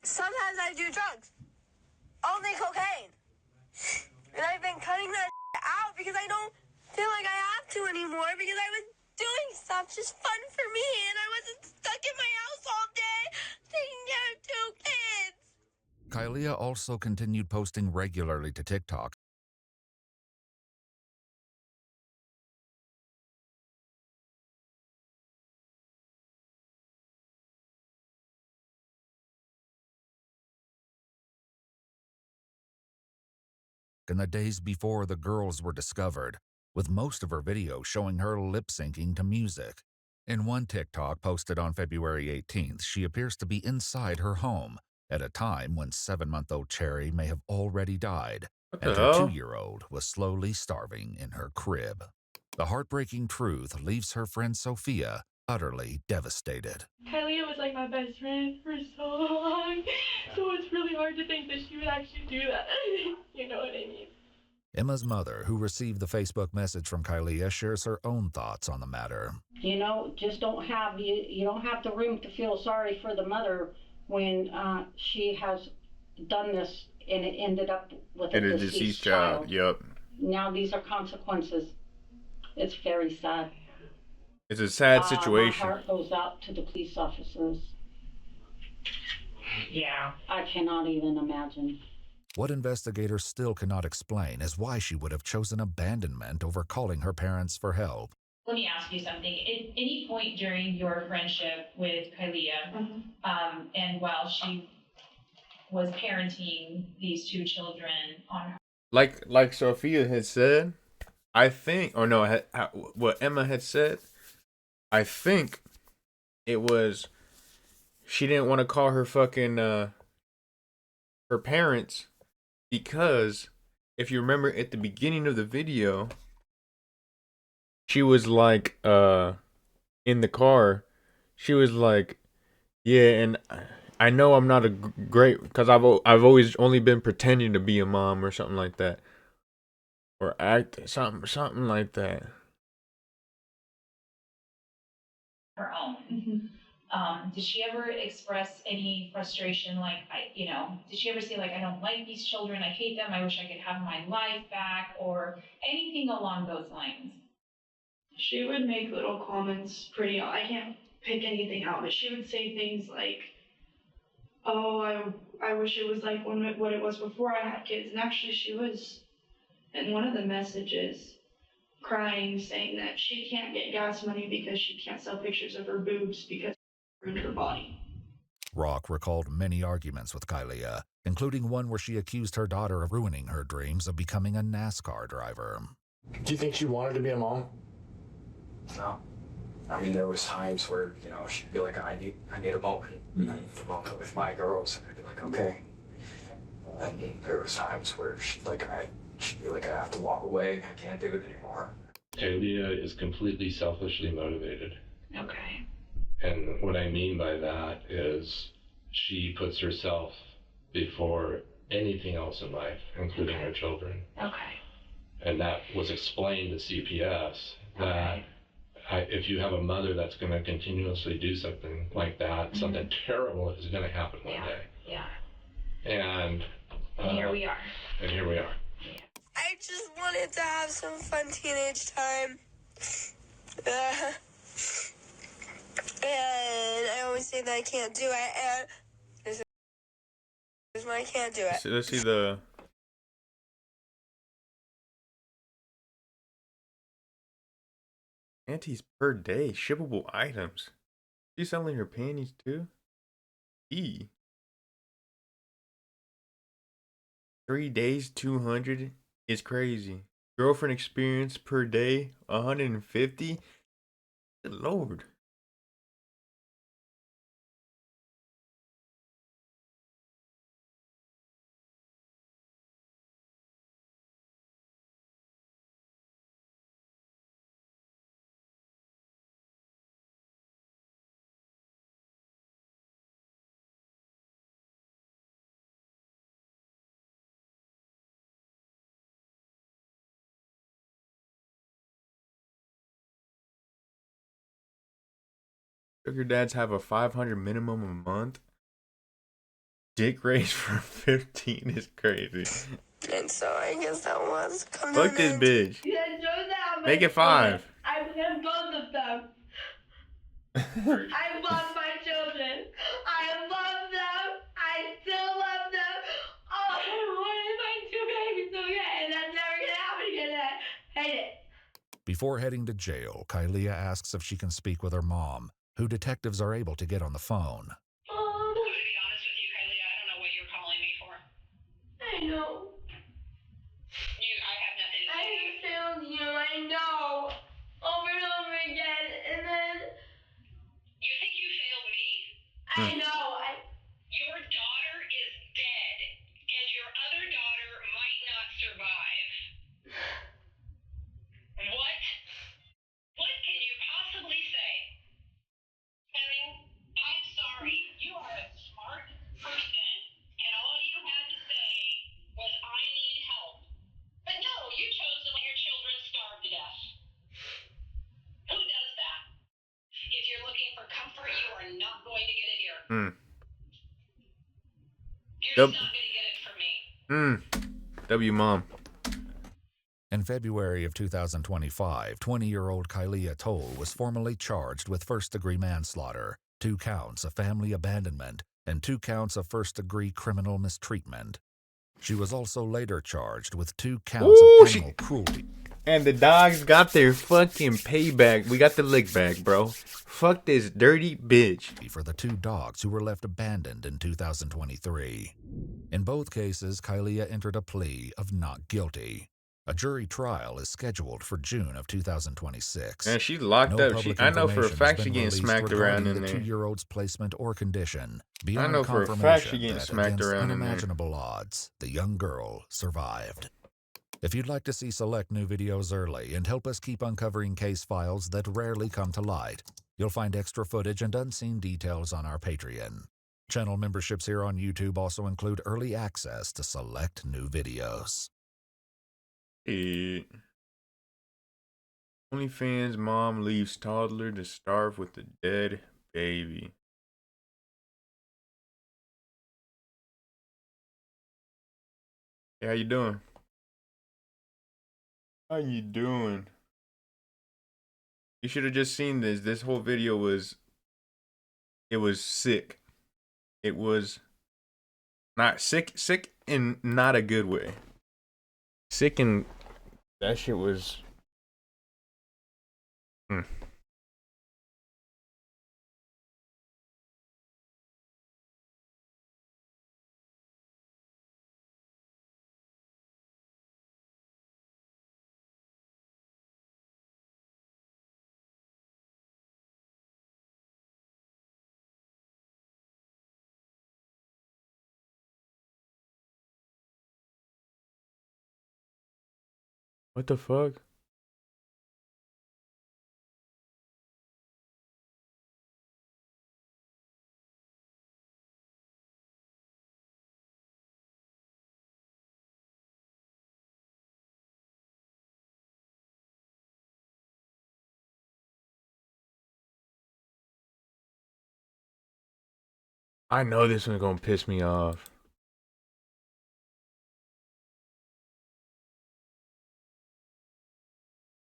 Sometimes I do drugs. Only cocaine. And I've been cutting that out because I don't feel like I have to anymore because I was doing stuff just fun for me and I wasn't stuck in my house all day taking care of 2 kids. Kylia also continued posting regularly to TikTok, in the days before the girls were discovered, with most of her videos showing her lip-syncing to music. In one TikTok posted on February 18th, she appears to be inside her home at a time when 7-month-old Cherry may have already died, and her 2-year-old was slowly starving in her crib. The heartbreaking truth leaves her friend Sophia utterly devastated. Kylia was like my best friend for so long, so it's really hard to think that she would actually do that. You know what I mean? Emma's mother, who received the Facebook message from Kylia, shares her own thoughts on the matter. You know, just don't have you don't have the room to feel sorry for the mother when she has done this and it ended up with a deceased child. Yep. Now these are consequences. It's very sad. It's a sad situation. My heart goes out to the police officers. Yeah, I cannot even imagine. What investigators still cannot explain is why she would have chosen abandonment over calling her parents for help. Let me ask you something. At any point during your friendship with Kalia, and while she was parenting these two children on her, Like Sophia had said, I think, or no, what Emma had said, I think it was she didn't want to call her fucking her parents because if you remember at the beginning of the video, she was like in the car, she was like, yeah, and I know I'm not a great because I've always only been pretending to be a mom or something like that, or act something like that. her own. Did she ever express any frustration? Like, did she ever say like, I don't like these children, I hate them, I wish I could have my life back, or anything along those lines? She would make little comments I can't pick anything out, but she would say things like, oh, I wish it was like what it was before I had kids. And actually she was, in one of the messages, crying, saying that she can't get gas money because she can't sell pictures of her boobs because it ruined her body. Rock recalled many arguments with Kalia, including one where she accused her daughter of ruining her dreams of becoming a NASCAR driver. Do you think she wanted to be a mom? No. I mean, there was times where, you know, she'd be like, I need a moment. I need to moment with my girls. And I'd be like, okay. And there was times where she'd be like, I have to walk away. I can't do it anymore. Kalia is completely selfishly motivated. Okay. And what I mean by that is she puts herself before anything else in life, including her children. Okay. And that was explained to CPS that if you have a mother that's going to continuously do something like that, something terrible is going to happen one day. Yeah. And here we are. And here we are. I just wanted to have some fun teenage time. And I always say that I can't do it, and this is why I can't do it. Let's see the panties per day, shippable items. She's selling her panties too? 3 days, 200 is crazy. Girlfriend experience per day, 150? Good Lord. Sugar dads have a 500 minimum a month. Dick raise for 15 is crazy. And so I guess that was coming. Fuck this bitch. Make it 5. I have both of them. I love my children. I love them. I still love them. Oh, what if my 2 babies okay? That's never gonna happen again. I hate it. Before heading to jail, Kalia asks if she can speak with her mom, who detectives are able to get on the phone. To be honest with you, Kylie, I don't know what you're calling me for. I know. I have nothing to say. I failed you, I know. Over and over again, and then... You think you failed me? I know, Your daughter is dead, and your other daughter might not survive. What? What can you possibly say? I'm sorry. You are a smart person, and all you had to say was, I need help. But no, you chose to let your children starve to death. Who does that? If you're looking for comfort, you are not going to get it here. You're just not going to get it from me. W mom. In February of 2025, 20-year-old Kalia Toll was formally charged with first-degree manslaughter, 2 counts of family abandonment, and 2 counts of first-degree criminal mistreatment. She was also later charged with 2 counts of animal cruelty. And the dogs got their fucking payback. We got the lick back, bro. Fuck this dirty bitch. For the 2 dogs who were left abandoned in 2023. In both cases, Kylia entered a plea of not guilty. A jury trial is scheduled for June of 2026. And she's locked No up. I know for a fact she's getting smacked around in the there. 2-year-old's placement or condition. I Beyond know for a confirmation fact she's getting that smacked against around in there. unimaginable odds, the young girl survived. If you'd like to see select new videos early and help us keep uncovering case files that rarely come to light, you'll find extra footage and unseen details on our Patreon. Channel memberships here on YouTube also include early access to select new videos. Onlyfans mom leaves toddler to starve with a dead baby. Hey, how you doing? How you doing? You should have just seen this. This whole video was... It was sick. It was... Not sick in not a good way. Sick and... That shit was... What the fuck? I know this one's gonna piss me off.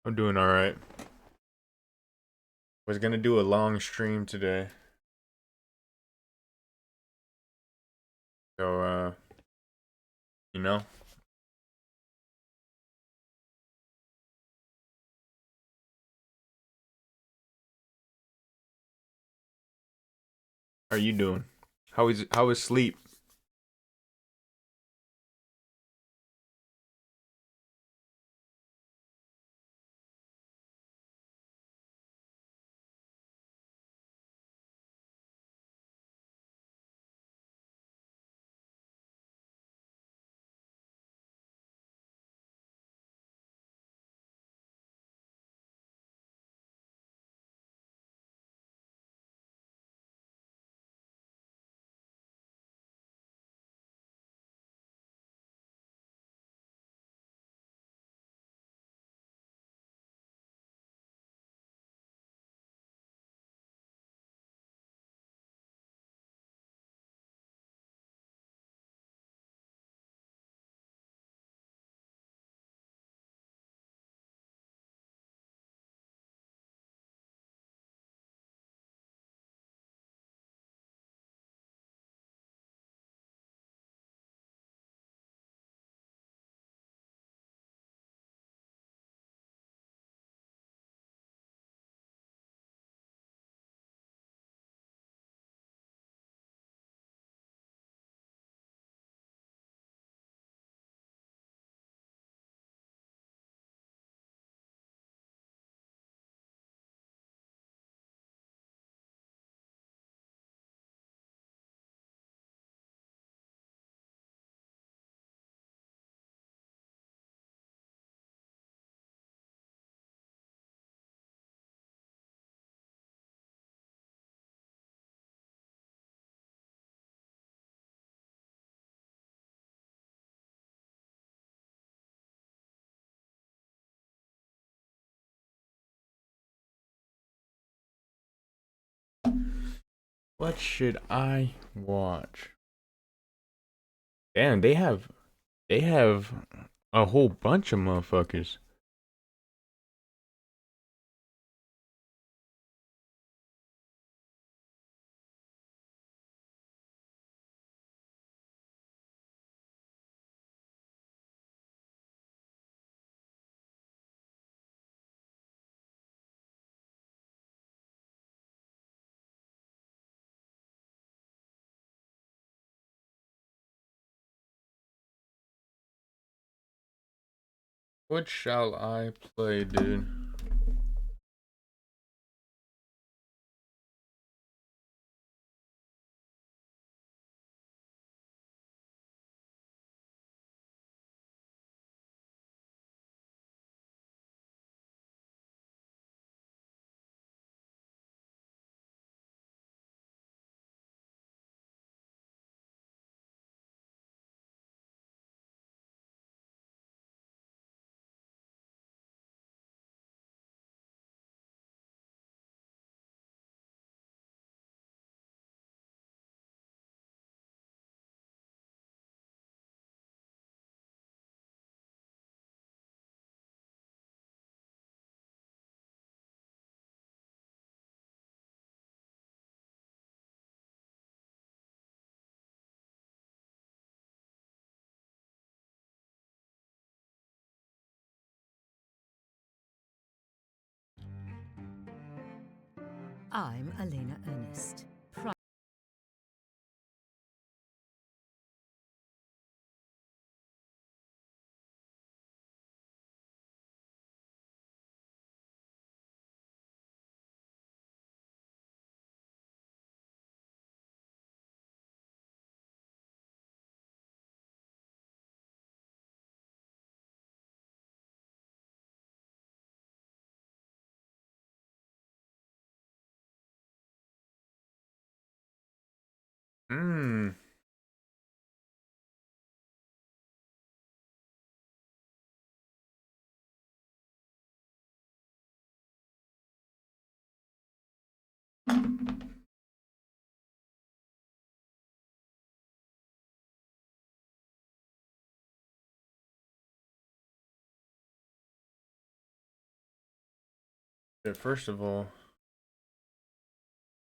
I'm doing alright. Was gonna do a long stream today. So, you know. How are you doing? How is sleep? What should I watch? Damn, they have a whole bunch of motherfuckers. What shall I play, dude? I'm Elena Ernest. Hmm. First of all,